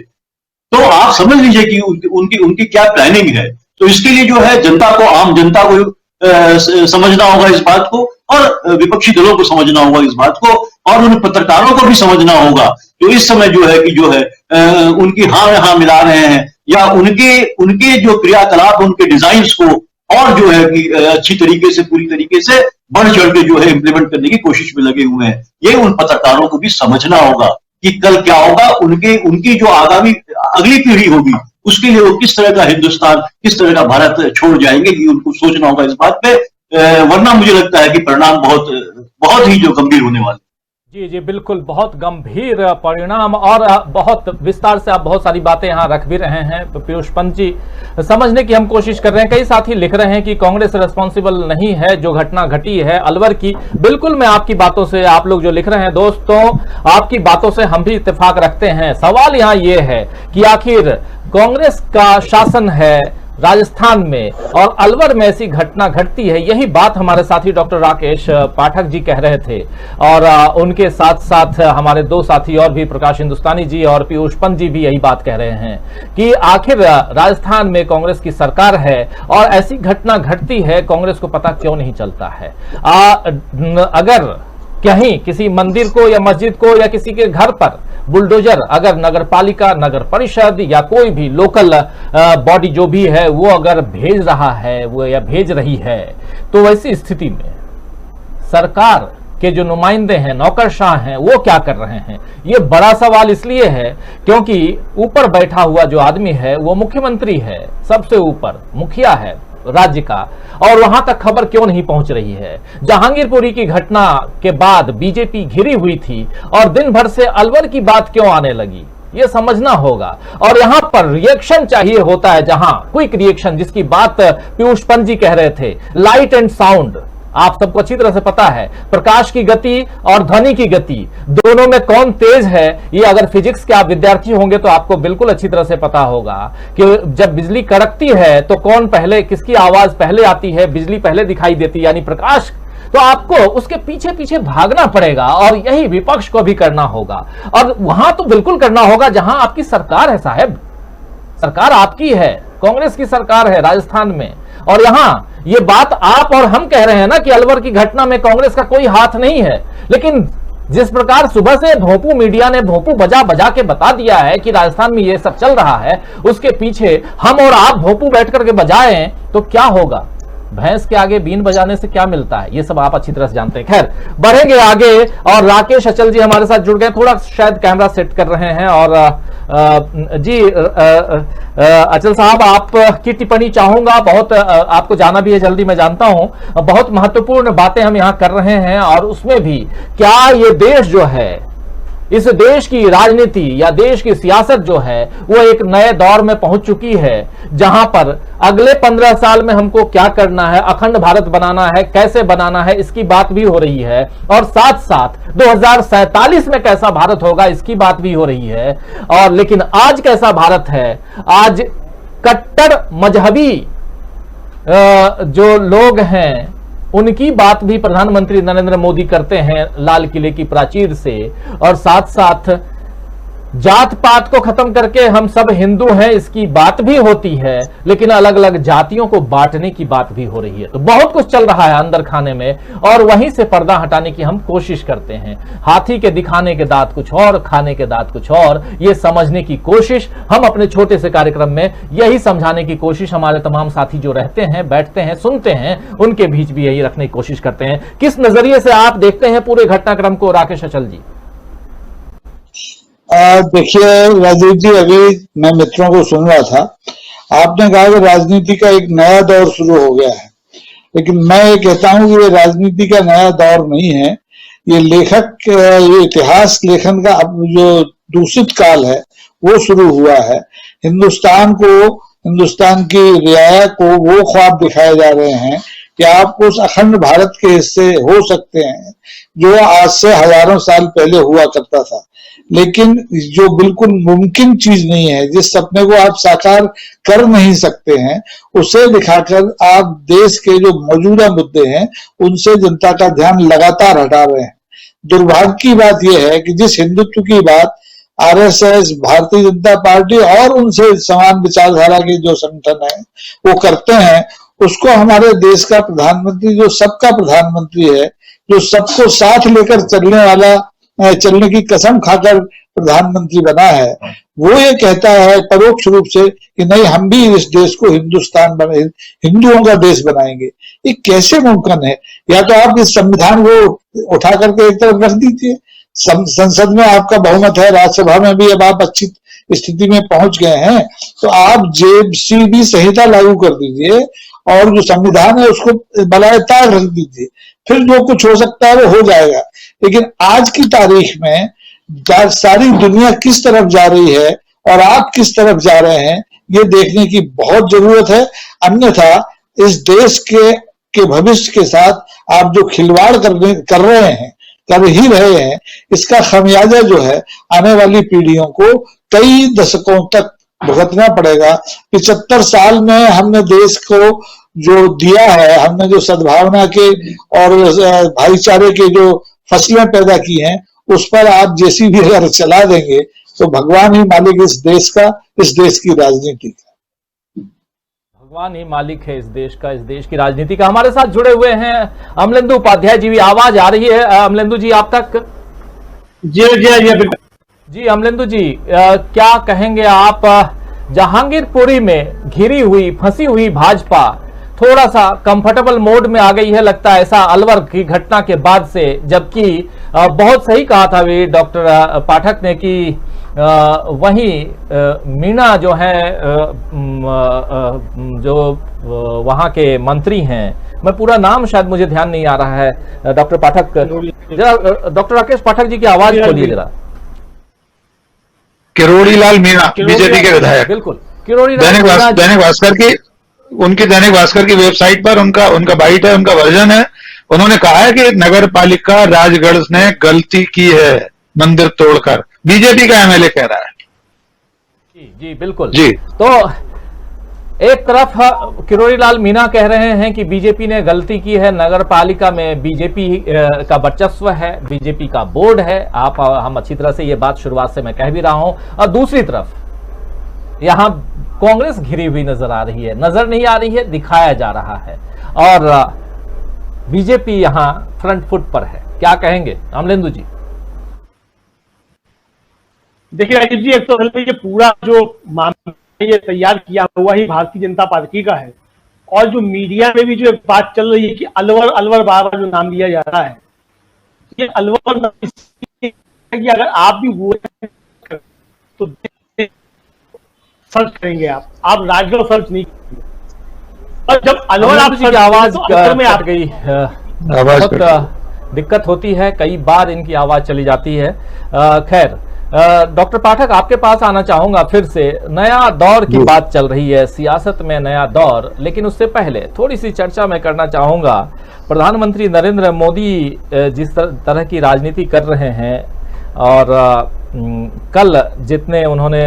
तो आप समझ लीजिए कि उनकी क्या प्लानिंग है। तो इसके लिए जो है जनता को, आम जनता को समझना होगा इस बात को, और विपक्षी दलों को समझना होगा इस बात को, और उन पत्रकारों को भी समझना होगा जो इस समय जो है उनकी हाँ में हाँ मिला रहे हैं, या उनके जो क्रियाकलाप, उनके डिजाइन्स को और जो है कि अच्छी तरीके से, पूरी तरीके से बढ़ चढ़ के जो है इंप्लीमेंट करने की कोशिश में लगे हुए हैं। ये उन पत्रकारों को भी समझना होगा कि कल क्या होगा, उनकी जो अगली पीढ़ी होगी उसके लिए वो किस तरह का हिंदुस्तान, किस तरह का भारत छोड़ जाएंगे, कि उनको सोचना होगा इस बात पे, वरना मुझे लगता है कि परिणाम बहुत ही जो गंभीर होने वाले। जी जी बिल्कुल, बहुत गंभीर परिणाम, और बहुत विस्तार से आप बहुत सारी बातें यहाँ रख भी रहे हैं पीयूष पंत जी। समझने की हम कोशिश कर रहे हैं। कई साथी लिख रहे हैं कि कांग्रेस रिस्पॉन्सिबल नहीं है जो घटना घटी है अलवर की। बिल्कुल, मैं आपकी बातों से, आप लोग जो लिख रहे हैं दोस्तों, आपकी बातों से हम भी इत्तेफाक रखते हैं। सवाल यहाँ ये है कि आखिर कांग्रेस का शासन है राजस्थान में और अलवर में ऐसी घटना घटती है, यही बात हमारे साथी डॉक्टर राकेश पाठक जी कह रहे थे, और उनके साथ साथ हमारे दो साथी और भी, प्रकाश हिंदुस्तानी जी और पीयूष पंत जी भी यही बात कह रहे हैं कि आखिर राजस्थान में कांग्रेस की सरकार है और ऐसी घटना घटती है, कांग्रेस को पता क्यों नहीं चलता है। अगर कहीं किसी मंदिर को या मस्जिद को या किसी के घर पर बुलडोजर अगर नगर पालिका, नगर परिषद या कोई भी लोकल बॉडी जो भी है वो अगर भेज रहा है वो या भेज रही है, तो वैसी स्थिति में सरकार के जो नुमाइंदे हैं, नौकरशाह हैं, वो क्या कर रहे हैं? ये बड़ा सवाल इसलिए है क्योंकि ऊपर बैठा हुआ जो आदमी है वो मुख्यमंत्री है, सबसे ऊपर मुखिया है राज्य का, और वहां तक खबर क्यों नहीं पहुंच रही है? जहांगीरपुरी की घटना के बाद बीजेपी घिरी हुई थी और दिन भर से अलवर की बात क्यों आने लगी, ये समझना होगा। और यहां पर रिएक्शन चाहिए होता है, जहां क्विक रिएक्शन, जिसकी बात पीयूष पंत जी कह रहे थे, लाइट एंड साउंड। आप सबको अच्छी तरह से पता है प्रकाश की गति और ध्वनि की गति दोनों में कौन तेज है। ये अगर फिजिक्स के आप विद्यार्थी होंगे तो आपको बिल्कुल अच्छी तरह से पता होगा कि जब बिजली कड़कती है तो कौन पहले, किसकी आवाज पहले आती है, बिजली पहले दिखाई देती है, यानी प्रकाश। तो आपको उसके पीछे पीछे भागना पड़ेगा और यही विपक्ष को भी करना होगा, और वहां तो बिल्कुल करना होगा जहां आपकी सरकार है साहब। सरकार आपकी है, कांग्रेस की सरकार है राजस्थान में, और यहां ये बात आप और हम कह रहे हैं ना कि अलवर की घटना में कांग्रेस का कोई हाथ नहीं है, लेकिन जिस प्रकार सुबह से भोंपू मीडिया ने भोंपू बजा बजा के बता दिया है कि राजस्थान में ये सब चल रहा है, उसके पीछे हम और आप भोंपू बैठ करके बजाएं तो क्या होगा? भैंस के आगे बीन बजाने से क्या मिलता है, ये सब आप अच्छी तरह से जानते हैं। खैर, बढ़ेंगे आगे, और राकेश अचल जी हमारे साथ जुड़ गए, थोड़ा शायद कैमरा सेट कर रहे हैं। और जी अचल साहब, आपकी टिप्पणी चाहूंगा, बहुत आपको जाना भी है जल्दी, मैं जानता हूं, बहुत महत्वपूर्ण बातें हम यहां कर रहे हैं, और उसमें भी क्या ये देश जो है, इस देश की राजनीति या देश की सियासत जो है वो एक नए दौर में पहुंच चुकी है, जहां पर अगले 15 साल में हमको क्या करना है, अखंड भारत बनाना है, कैसे बनाना है, इसकी बात भी हो रही है, और साथ साथ 2047 में कैसा भारत होगा इसकी बात भी हो रही है। और लेकिन आज कैसा भारत है? आज कट्टर मजहबी जो लोग हैं उनकी बात भी प्रधानमंत्री नरेंद्र मोदी करते हैं लाल किले की प्राचीर से, और साथ साथ जात पात को खत्म करके हम सब हिंदू हैं, इसकी बात भी होती है, लेकिन अलग अलग जातियों को बांटने की बात भी हो रही है। तो बहुत कुछ चल रहा है अंदर खाने में, और वहीं से पर्दा हटाने की हम कोशिश करते हैं। हाथी के दिखाने के दांत कुछ और, खाने के दांत कुछ और, ये समझने की कोशिश हम अपने छोटे से कार्यक्रम में यही समझाने की कोशिश, हमारे तमाम साथी जो रहते हैं, बैठते हैं, सुनते हैं, उनके बीच भी यही रखने की कोशिश करते हैं। किस नजरिए से आप देखते हैं पूरे घटनाक्रम को, राकेश अचल जी? देखिए राजीव जी, अभी मैं मित्रों को सुन रहा था, आपने कहा कि राजनीति का एक नया दौर शुरू हो गया है, लेकिन मैं ये कहता हूं कि ये राजनीति का नया दौर नहीं है, ये ये इतिहास लेखन का अब जो दूषित काल है वो शुरू हुआ है। हिंदुस्तान की रियाया को वो ख्वाब दिखाए जा रहे हैं कि आप उस अखंड भारत के हिस्से हो सकते हैं जो आज से हजारों साल पहले हुआ करता था, लेकिन जो बिल्कुल मुमकिन चीज नहीं है, जिस सपने को आप साकार कर नहीं सकते हैं, उसे दिखाकर आप देश के जो मौजूदा मुद्दे हैं उनसे जनता का ध्यान लगातार हटा रहे हैं। दुर्भाग्य की बात यह है कि जिस हिंदुत्व की बात आरएसएस, भारतीय जनता पार्टी और उनसे समान विचारधारा के जो संगठन है वो करते हैं, उसको हमारे देश का प्रधानमंत्री, जो सबका प्रधानमंत्री है, जो सबको साथ लेकर चलने की कसम खाकर प्रधानमंत्री बना है, वो ये कहता है परोक्ष रूप से कि नहीं, हम भी इस देश को हिंदुओं का देश बनाएंगे। ये कैसे मुमकिन है? या तो आप इस संविधान को उठा करके एक तरफ रख दीजिए, संसद में आपका बहुमत है, राज्यसभा में भी अब आप अच्छी स्थिति में पहुंच गए हैं, तो आप जेसीबी संहिता लागू कर दीजिए और जो संविधान है उसको बलाए ताक रख दीजिए, फिर जो कुछ हो सकता है वो हो जाएगा। लेकिन आज की तारीख में सारी दुनिया किस तरफ जा रही है और आप किस तरफ जा रहे हैं, ये देखने की बहुत जरूरत है। अन्यथा इस देश के भविष्य के साथ आप जो खिलवाड़ कर रहे हैं, इसका खमियाजा जो है आने वाली पीढ़ियों को कई दशकों तक भुगतना पड़ेगा। 75 साल में हमने देश को जो दिया है, हमने जो सद्भावना के और भाईचारे के जो फसलें पैदा की हैं, उस पर आप जैसी भी अगर चला देंगे तो भगवान ही मालिक इस देश का, इस देश की राजनीति का। भगवान ही मालिक है इस देश का, इस देश की राजनीति का। हमारे साथ जुड़े हुए हैं अमलेंदु उपाध्याय जी भी। आवाज आ रही है अमलेंदु जी आप तक? जी अमलेंदु जी, क्या कहेंगे आप? जहांगीरपुरी में घिरी हुई, फंसी हुई भाजपा थोड़ा सा कंफर्टेबल मोड में आ गई है, लगता है ऐसा अलवर की घटना के बाद से। जबकि बहुत सही कहा था भी डॉक्टर पाठक ने कि वहीं मीणा जो है, जो वहां के मंत्री हैं, मैं पूरा नाम शायद मुझे ध्यान नहीं आ रहा है, डॉक्टर पाठक, जरा डॉक्टर राकेश पाठक जी की आवाज खोलिए जरा। किरोड़ी लाल मीणा, बीजेपी के विधायक। बिल्कुल, किरोड़ी दैनिक भास्कर की, उनकी दैनिक भास्कर की वेबसाइट पर उनका बाइट है, उनका वर्जन है। उन्होंने कहा है कि नगर पालिका राजगढ़ ने गलती की है मंदिर तोड़कर। बीजेपी का एमएलए कह रहा है। जी बिल्कुल जी। तो एक तरफ किरोड़ी लाल मीणा कह रहे हैं कि बीजेपी ने गलती की है, नगर पालिका में बीजेपी का वर्चस्व है, बीजेपी का बोर्ड है। हम अच्छी तरह से ये बात शुरुआत से मैं कह भी रहा हूं। और दूसरी तरफ यहां कांग्रेस घिरी हुई नजर आ रही है, नजर नहीं आ रही है, दिखाया जा रहा है, और बीजेपी यहां फ्रंट फुट पर है। क्या कहेंगे अमलेंदु जी? देखिए राजीव जी, एक तो ये पूरा जो मामला ये तैयार किया हुआ ही भारतीय जनता पार्टी का है, और जो मीडिया में भी जो एक बात चल रही है कि अलवर बार बार जो नाम लिया जा रहा है, ये अलवर कि अगर आप भी वो तो सर्च करेंगे, आप राजगढ़ सर्च नहीं करेंगे। और जब अलवर आप की आवाज में आप गई, बहुत दिक्कत होती है, कई बार इनकी आवाज चली जाती है। खैर, डॉक्टर पाठक आपके पास आना चाहूंगा फिर से। नया दौर की बात चल रही है, सियासत में नया दौर, लेकिन उससे पहले थोड़ी सी चर्चा मैं करना चाहूंगा। प्रधानमंत्री नरेंद्र मोदी जिस तरह की राजनीति कर रहे हैं, और कल जितने उन्होंने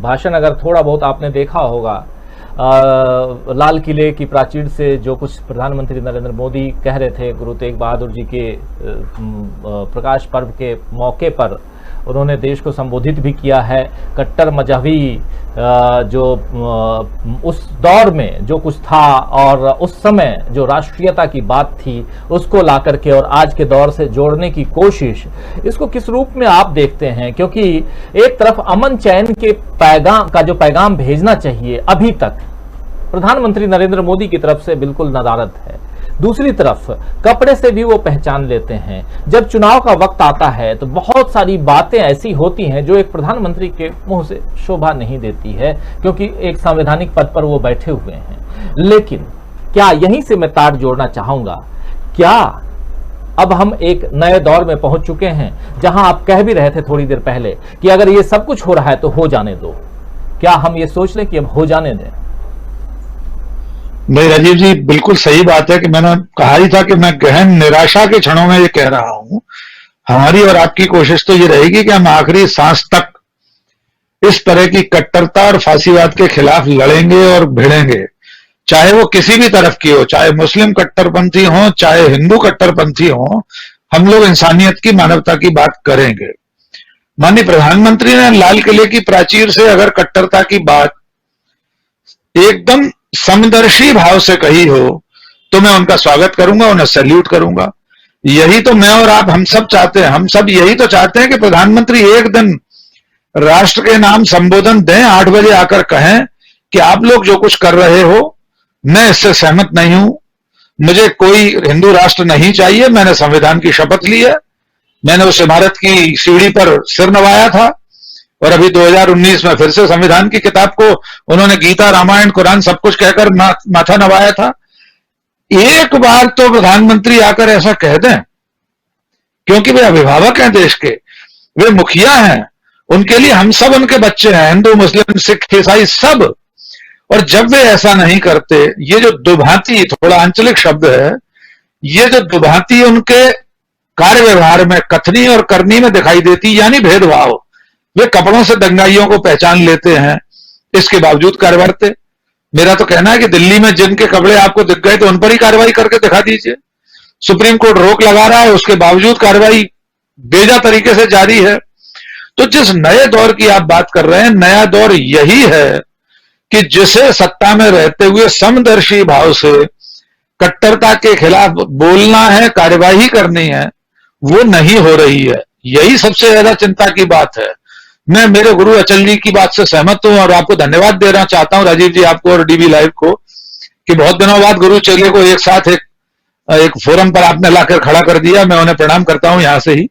भाषण, अगर थोड़ा बहुत आपने देखा होगा, लाल किले की प्राचीर से जो कुछ प्रधानमंत्री नरेंद्र मोदी कह रहे थे गुरु तेग बहादुर जी के प्रकाश पर्व के मौके पर, उन्होंने देश को संबोधित भी किया है। कट्टर मजहबी जो उस दौर में जो कुछ था और उस समय जो राष्ट्रीयता की बात थी उसको ला करके और आज के दौर से जोड़ने की कोशिश, इसको किस रूप में आप देखते हैं? क्योंकि एक तरफ अमन चैन के पैगाम का जो पैगाम भेजना चाहिए अभी तक प्रधानमंत्री नरेंद्र मोदी की तरफ से बिल्कुल नदारद है, दूसरी तरफ कपड़े से भी वो पहचान लेते हैं। जब चुनाव का वक्त आता है तो बहुत सारी बातें ऐसी होती हैं जो एक प्रधानमंत्री के मुंह से शोभा नहीं देती है, क्योंकि एक संवैधानिक पद पर वो बैठे हुए हैं। लेकिन क्या यहीं से मैं तार जोड़ना चाहूंगा, क्या अब हम एक नए दौर में पहुंच चुके हैं जहां आप कह भी रहे थे थोड़ी देर पहले कि अगर ये सब कुछ हो रहा है तो हो जाने दो, क्या हम ये सोच लें कि अब हो जाने दें? नहीं राजीव जी, बिल्कुल सही बात है कि मैंने कहा ही था कि मैं गहन निराशा के क्षणों में ये कह रहा हूं। हमारी और आपकी कोशिश तो ये रहेगी कि हम आखिरी सांस तक इस तरह की कट्टरता और फांसीवाद के खिलाफ लड़ेंगे और भिड़ेंगे, चाहे वो किसी भी तरफ की हो, चाहे मुस्लिम कट्टरपंथी हो, चाहे हिंदू कट्टरपंथी हो। हम लोग इंसानियत की, मानवता की बात करेंगे। माननीय प्रधानमंत्री ने लाल किले की प्राचीर से अगर कट्टरता की बात एकदम समदर्शी भाव से कही हो तो मैं उनका स्वागत करूंगा, उन्हें सैल्यूट करूंगा। यही तो मैं और आप हम सब चाहते हैं। हम सब यही तो चाहते हैं कि प्रधानमंत्री एक दिन राष्ट्र के नाम संबोधन दें, 8 बजे आकर कहें कि आप लोग जो कुछ कर रहे हो मैं इससे सहमत नहीं हूं, मुझे कोई हिंदू राष्ट्र नहीं चाहिए। मैंने संविधान की शपथ ली है, मैंने उस इमारत की सीढ़ी पर सिर नवाया था और अभी 2019 में फिर से संविधान की किताब को उन्होंने गीता, रामायण, कुरान सब कुछ कहकर माथा नवाया था। एक बार तो प्रधानमंत्री आकर ऐसा कह दें, क्योंकि वे अभिभावक हैं देश के, वे मुखिया हैं, उनके लिए हम सब उनके बच्चे हैं, हिंदू, मुस्लिम, सिख, ईसाई सब। और जब वे ऐसा नहीं करते, ये जो दुभांति, थोड़ा आंचलिक शब्द है, ये जो दुभांति उनके कार्य व्यवहार में, कथनी और करनी में दिखाई देती, यानी भेदभाव। वे कपड़ों से दंगाइयों को पहचान लेते हैं, इसके बावजूद कार्रवाई। मेरा तो कहना है कि दिल्ली में जिनके कपड़े आपको दिख गए तो उन पर ही कार्रवाई करके दिखा दीजिए। सुप्रीम कोर्ट रोक लगा रहा है, उसके बावजूद कार्रवाई बेजा तरीके से जारी है। तो जिस नए दौर की आप बात कर रहे हैं, नया दौर यही है कि जिसे सत्ता में रहते हुए समदर्शी भाव से कट्टरता के खिलाफ बोलना है, कार्यवाही करनी है, वो नहीं हो रही है। यही सबसे ज्यादा चिंता की बात है। मैं मेरे गुरु अचल जी की बात से सहमत हूं और आपको धन्यवाद देना चाहता हूं, राजीव जी, आपको और डीवी लाइव को, कि बहुत दिनों बाद गुरु चेले को एक साथ एक फोरम पर आपने लाकर खड़ा कर दिया। मैं उन्हें प्रणाम करता हूं यहां से ही।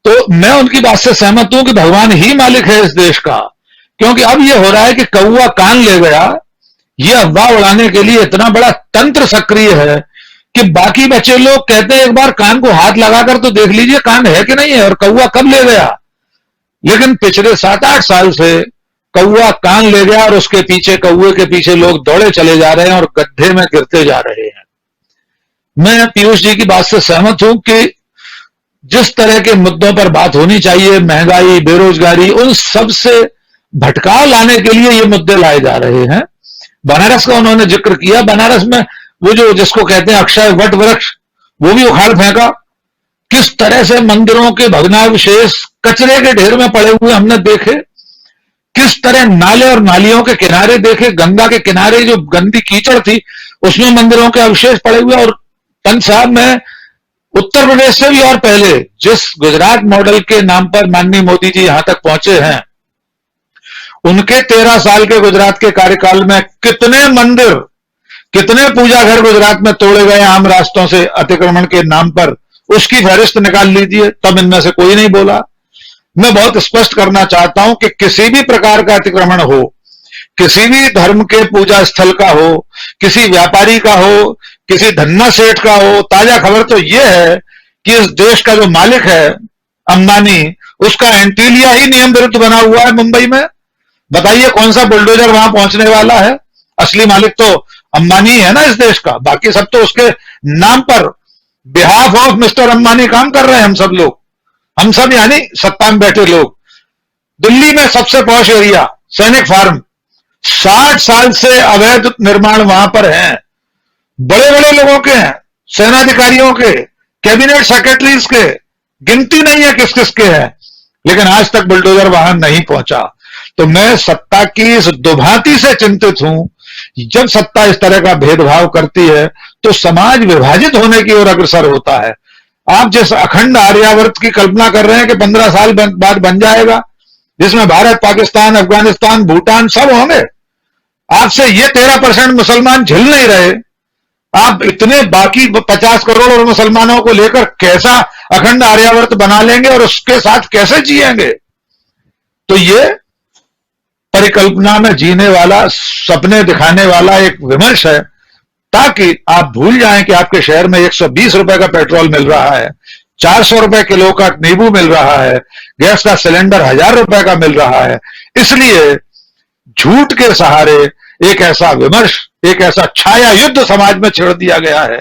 तो मैं उनकी बात से सहमत हूं कि भगवान ही मालिक है इस देश का, क्योंकि अब यह हो रहा है कि कौवा कान ले गया, यह अफवाह उड़ाने के लिए इतना बड़ा तंत्र सक्रिय है कि बाकी बच्चे लोग कहते हैं एक बार कान को हाथ लगाकर तो देख लीजिए कान है कि नहीं है, और कौवा कब ले गया। लेकिन पिछले 7-8 साल से कौवा कान ले गया और उसके पीछे, कौवे के पीछे लोग दौड़े चले जा रहे हैं और गड्ढे में गिरते जा रहे हैं। मैं पीयूष जी की बात से सहमत हूं कि जिस तरह के मुद्दों पर बात होनी चाहिए, महंगाई, बेरोजगारी, उन सब से भटकाव लाने के लिए ये मुद्दे लाए जा रहे हैं। बनारस का उन्होंने जिक्र किया, बनारस में वो जो जिसको कहते हैं अक्षय वट वृक्ष, वो भी उखाड़ फेंका। किस तरह से मंदिरों के भग्नावशेष कचरे के ढेर में पड़े हुए हमने देखे, किस तरह नाले और नालियों के किनारे देखे, गंगा के किनारे जो गंदी कीचड़ थी उसमें मंदिरों के अवशेष पड़े हुए। और पंत साहब, मैं उत्तर प्रदेश से भी और पहले जिस गुजरात मॉडल के नाम पर माननीय मोदी जी यहां तक पहुंचे हैं, उनके 13 साल के गुजरात के कार्यकाल में कितने मंदिर, कितने पूजा घर गुजरात में तोड़े गए आम रास्तों से अतिक्रमण के नाम पर, उसकी फहरिस्त निकाल लीजिए, तब इनमें से कोई नहीं बोला। मैं बहुत स्पष्ट करना चाहता हूं कि किसी भी प्रकार का अतिक्रमण हो, किसी भी धर्म के पूजा स्थल का हो, किसी व्यापारी का हो, किसी धन्ना सेठ का हो, ताजा खबर तो यह है कि इस देश का जो मालिक है अंबानी, उसका एंटीलिया ही नियम विरुद्ध बना हुआ है मुंबई में। बताइए कौन सा बुलडोजर वहां पहुंचने वाला है? असली मालिक तो अंबानी है ना इस देश का, बाकी सब तो उसके नाम पर, बिहाफ ऑफ मिस्टर अंबानी काम कर रहे हैं हम सब लोग, हम सब यानी सत्ता में बैठे लोग। दिल्ली में सबसे पॉश एरिया सैनिक फार्म, 60 साल से अवैध निर्माण वहां पर हैं, बड़े बड़े लोगों के हैं, सेनाधिकारियों के, कैबिनेट सेक्रेटरीज के, गिनती नहीं है किस किस के हैं। लेकिन आज तक बुलडोजर वहां नहीं पहुंचा। तो मैं सत्ता की इस दुभांति से चिंतित हूं। जब सत्ता इस तरह का भेदभाव करती है तो समाज विभाजित होने की ओर अग्रसर होता है। आप जिस अखंड आर्यावर्त की कल्पना कर रहे हैं कि 15 साल बाद बन जाएगा, जिसमें भारत, पाकिस्तान, अफगानिस्तान, भूटान सब होंगे, आपसे ये 13% मुसलमान झेल नहीं रहे, आप इतने बाकी 50 करोड़ और मुसलमानों को लेकर कैसा अखंड आर्यावर्त बना लेंगे और उसके साथ कैसे जिएंगे? तो ये परिकल्पना में जीने वाला, सपने दिखाने वाला एक विमर्श है, ताकि आप भूल जाएं कि आपके शहर में 120 रुपए का पेट्रोल मिल रहा है, 400 रुपए किलो का नींबू मिल रहा है, गैस का सिलेंडर 1000 रुपए का मिल रहा है। इसलिए झूठ के सहारे एक ऐसा विमर्श, एक ऐसा छाया युद्ध समाज में छेड़ दिया गया है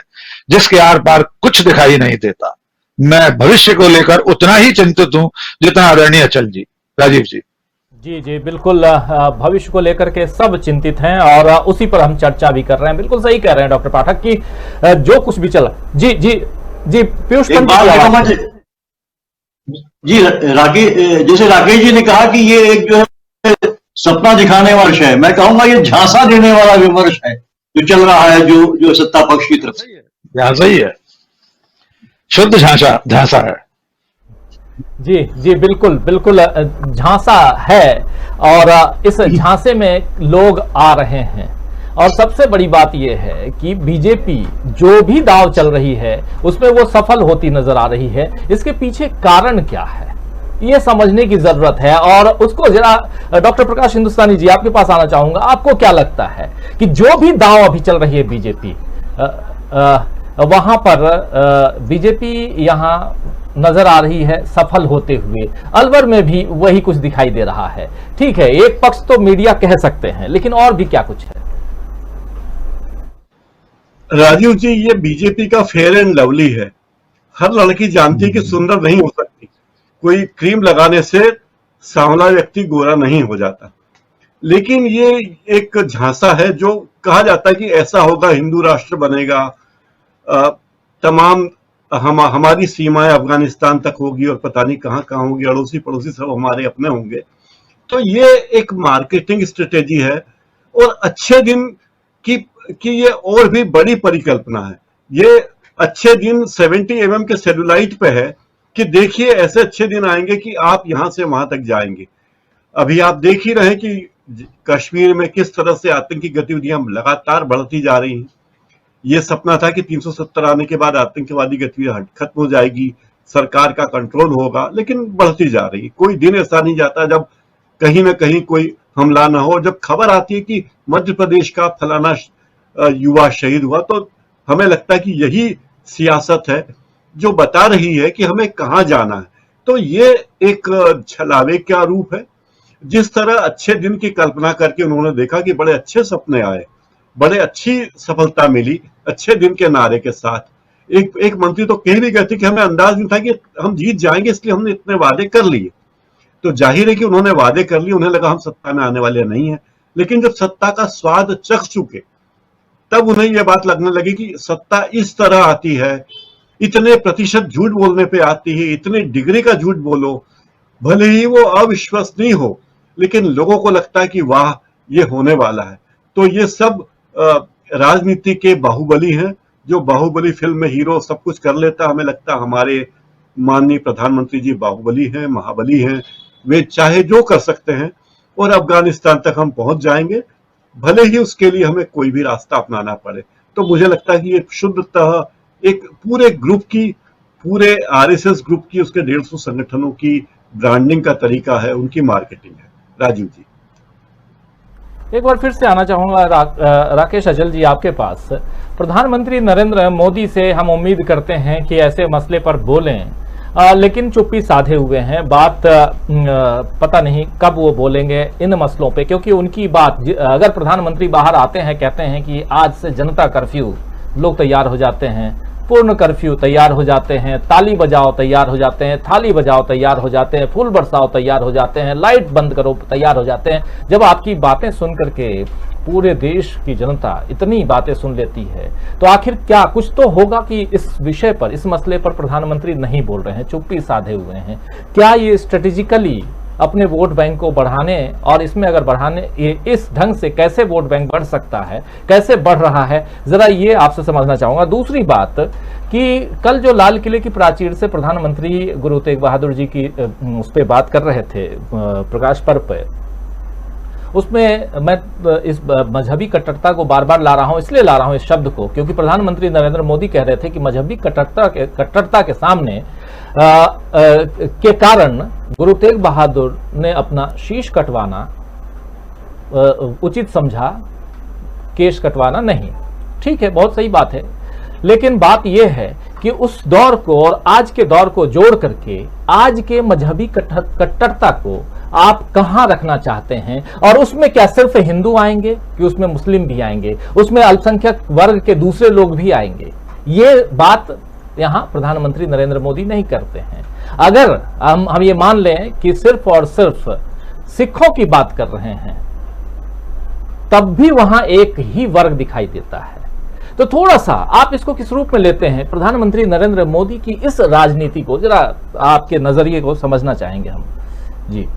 जिसके आर पार कुछ दिखाई नहीं देता। मैं भविष्य को लेकर उतना ही चिंतित हूं जितना आदरणीय अचल जी। राजीव जी। जी जी बिल्कुल, भविष्य को लेकर के सब चिंतित हैं और उसी पर हम चर्चा भी कर रहे हैं। बिल्कुल सही कह रहे हैं डॉक्टर पाठक कि जो कुछ भी चला। जी जी जी पीयूष पंडित जी, जैसे राकेश जी ने कहा कि ये एक जो है सपना दिखाने वाला विमर्श है, मैं कहूंगा ये झांसा देने वाला विमर्श है जो चल रहा है, जो सत्ता पक्ष की तरफ से। झांसा ही है, शुद्ध झांसा है। जी जी बिल्कुल बिल्कुल झांसा है और इस झांसे में लोग आ रहे हैं। और सबसे बड़ी बात यह है कि बीजेपी जो भी दाव चल रही है उसमें वो सफल होती नजर आ रही है। इसके पीछे कारण क्या है ये समझने की जरूरत है और उसको जरा डॉक्टर प्रकाश हिंदुस्तानी जी आपके पास आना चाहूंगा। आपको क्या लगता है कि जो भी दाव अभी चल रही है बीजेपी, वहां पर बीजेपी यहां नजर आ रही है सफल होते हुए, अलवर में भी वही कुछ दिखाई दे रहा है। ठीक है, एक पक्ष तो मीडिया कह सकते हैं, लेकिन और भी क्या कुछ है? राजीव जी, ये बीजेपी का फेयर एंड लवली है। हर लड़की जानती है कि सुंदर नहीं हो सकती, कोई क्रीम लगाने से सांवला व्यक्ति गोरा नहीं हो जाता। लेकिन ये एक झांसा है जो कहा जाता है कि ऐसा होगा, हिंदू राष्ट्र बनेगा, तमाम हमारी सीमाएं अफगानिस्तान तक होगी और पता नहीं कहां कहां होगी, अड़ोसी पड़ोसी सब हमारे अपने होंगे। तो ये एक मार्केटिंग स्ट्रेटेजी है और अच्छे दिन की ये और भी बड़ी परिकल्पना है। ये अच्छे दिन 70 mm के सेलुलाइट पे है कि देखिए ऐसे अच्छे दिन आएंगे कि आप यहां से वहां तक जाएंगे। अभी आप देख ही रहे हैं कि कश्मीर में किस तरह से आतंकी गतिविधियां लगातार बढ़ती जा रही हैं। ये सपना था कि 370 आने के बाद आतंकवादी गतिविधियां खत्म हो जाएगी, सरकार का कंट्रोल होगा, लेकिन बढ़ती जा रही है। कोई दिन ऐसा नहीं जाता जब कहीं ना कहीं कोई हमला ना हो। जब खबर आती है कि मध्य प्रदेश का फलाना युवा शहीद हुआ, तो हमें लगता है कि यही सियासत है जो बता रही है कि हमें कहां जाना है। तो ये एक छलावे का रूप है। जिस तरह अच्छे दिन की कल्पना करके उन्होंने देखा कि बड़े अच्छे सपने आए, बड़े अच्छी सफलता मिली अच्छे दिन के नारे के साथ। एक मंत्री तो कह भी गए थे कि हमें अंदाज नहीं था कि हम जीत जाएंगे, इसलिए हमने इतने वादे कर लिए। तो जाहिर है कि उन्होंने वादे कर लिए, उन्हें लगा हम सत्ता में आने वाले नहीं है। लेकिन जब सत्ता का स्वाद चख चुके तब उन्हें यह बात लगने लगी कि सत्ता इस तरह आती है, इतने प्रतिशत झूठ बोलने पे आती है, इतने डिग्री का झूठ बोलो, भले ही वो अविश्वसनीय हो, लेकिन लोगों को लगता है कि वाह ये होने वाला है। तो ये सब राजनीति के बाहुबली हैं, जो बाहुबली फिल्म में हीरो सब कुछ कर लेता। हमें लगता है हमारे माननीय प्रधानमंत्री जी बाहुबली हैं, महाबली हैं, वे चाहे जो कर सकते हैं और अफगानिस्तान तक हम पहुंच जाएंगे, भले ही उसके लिए हमें कोई भी रास्ता अपनाना पड़े। तो मुझे लगता है कि ये शुद्धतः एक पूरे ग्रुप की, पूरे आरएसएस ग्रुप की, उसके 150 संगठनों की ब्रांडिंग का तरीका है, उनकी मार्केटिंग है। राजीव जी, एक बार फिर से आना चाहूंगा राकेश अचल जी आपके पास। प्रधानमंत्री नरेंद्र मोदी से हम उम्मीद करते हैं कि ऐसे मसले पर बोलें, लेकिन चुप्पी साधे हुए हैं। बात पता नहीं कब वो बोलेंगे इन मसलों पे, क्योंकि उनकी बात, अगर प्रधानमंत्री बाहर आते हैं कहते हैं कि आज से जनता कर्फ्यू, लोग तैयार हो जाते हैं, पूर्ण कर्फ्यू तैयार हो जाते हैं, ताली बजाओ तैयार हो जाते हैं, थाली बजाओ तैयार हो जाते हैं, फूल बरसाओ तैयार हो जाते हैं, लाइट बंद करो तैयार हो जाते हैं। जब आपकी बातें सुन करके पूरे देश की जनता इतनी बातें सुन लेती है, तो आखिर क्या कुछ तो होगा कि इस विषय पर, इस मसले पर प्रधानमंत्री नहीं बोल रहे हैं, चुप्पी साधे हुए हैं। क्या ये स्ट्रेटेजिकली अपने वोट बैंक को बढ़ाने, और इसमें अगर बढ़ाने, इस ढंग से कैसे वोट बैंक बढ़ सकता है, कैसे बढ़ रहा है, जरा ये आपसे समझना चाहूंगा। दूसरी बात कि कल जो लाल किले की प्राचीर से प्रधानमंत्री गुरु तेग बहादुर जी की उस पर बात कर रहे थे, प्रकाश पर्व पे, उसमें मैं इस मजहबी कट्टरता को बार बार ला रहा हूं, इसलिए ला रहा हूं इस शब्द को क्योंकि प्रधानमंत्री नरेंद्र मोदी कह रहे थे कि मजहबी कट्टरता के सामने के कारण गुरु तेग बहादुर ने अपना शीश कटवाना उचित समझा, केश कटवाना नहीं। ठीक है, बहुत सही बात है, लेकिन बात यह है कि उस दौर को और आज के दौर को जोड़ करके आज के मजहबी कट्टरता को आप कहां रखना चाहते हैं, और उसमें क्या सिर्फ हिंदू आएंगे कि उसमें मुस्लिम भी आएंगे, उसमें अल्पसंख्यक वर्ग के दूसरे लोग भी आएंगे? ये बात यहां प्रधानमंत्री नरेंद्र मोदी नहीं करते हैं। अगर हम ये मान लें कि सिर्फ और सिर्फ सिखों की बात कर रहे हैं, तब भी वहां एक ही वर्ग दिखाई देता है। तो थोड़ा सा आप इसको किस रूप में लेते हैं, प्रधानमंत्री नरेंद्र मोदी की इस राजनीति को, जरा आपके नजरिए को समझना चाहेंगे हम जी।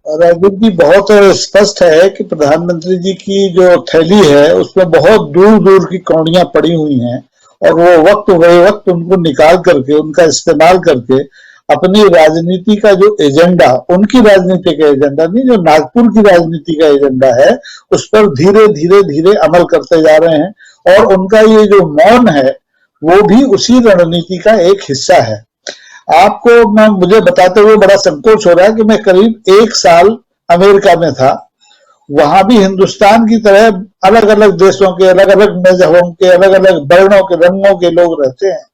राजीव जी, बहुत स्पष्ट है कि प्रधानमंत्री जी की जो थैली है उसमें बहुत दूर दूर की कौड़ियां पड़ी हुई हैं, और वो वक्त उनको निकाल करके, उनका इस्तेमाल करके अपनी राजनीति का जो एजेंडा, उनकी राजनीति का एजेंडा नहीं, जो नागपुर की राजनीति का एजेंडा है, उस पर धीरे धीरे अमल करते जा रहे हैं। और उनका ये जो मौन है वो भी उसी रणनीति का एक हिस्सा है। आपको मुझे बताते हुए बड़ा संकोच हो रहा है कि मैं करीब 1 साल अमेरिका में था। वहां भी हिंदुस्तान की तरह अलग अलग देशों के, अलग अलग मजहबों के, अलग अलग वर्णों के, रंगों के लोग रहते हैं।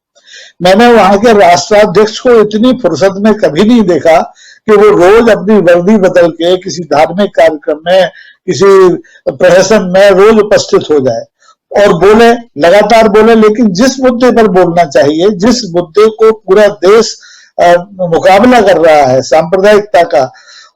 मैंने वहां के राष्ट्राध्यक्ष को इतनी फुर्सत में कभी नहीं देखा कि वो रोज अपनी वर्दी बदल के किसी धार्मिक कार्यक्रम में, किसी प्रहसन में रोज उपस्थित हो जाए और बोले, लगातार बोले, लेकिन जिस मुद्दे पर बोलना चाहिए, जिस मुद्दे को पूरा देश मुकाबला कर रहा है, सांप्रदायिकता का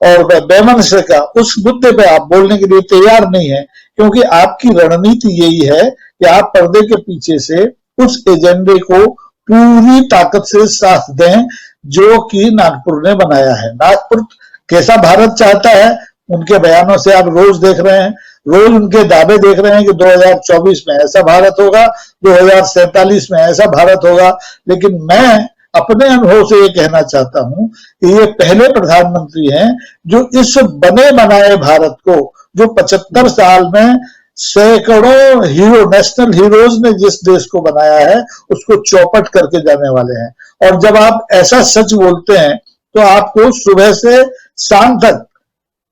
और वैमनस्य का, उस मुद्दे पे आप बोलने के लिए तैयार नहीं है, क्योंकि आपकी रणनीति यही है कि आप पर्दे के पीछे से उस एजेंडे को पूरी ताकत से साथ दें जो कि नागपुर ने बनाया है। नागपुर कैसा भारत चाहता है, उनके बयानों से आप रोज देख रहे हैं, रोज उनके दावे देख रहे हैं कि 2024 में ऐसा भारत होगा, 2047 में ऐसा भारत होगा। लेकिन मैं अपने अनुभव से ये कहना चाहता हूं कि ये पहले प्रधानमंत्री हैं जो इस बने बनाए भारत को, जो 75 साल में सैकड़ों हीरो, नेशनल हीरोज ने जिस देश को बनाया है, उसको चौपट करके जाने वाले हैं। और जब आप ऐसा सच बोलते हैं तो आपको सुबह से शाम तक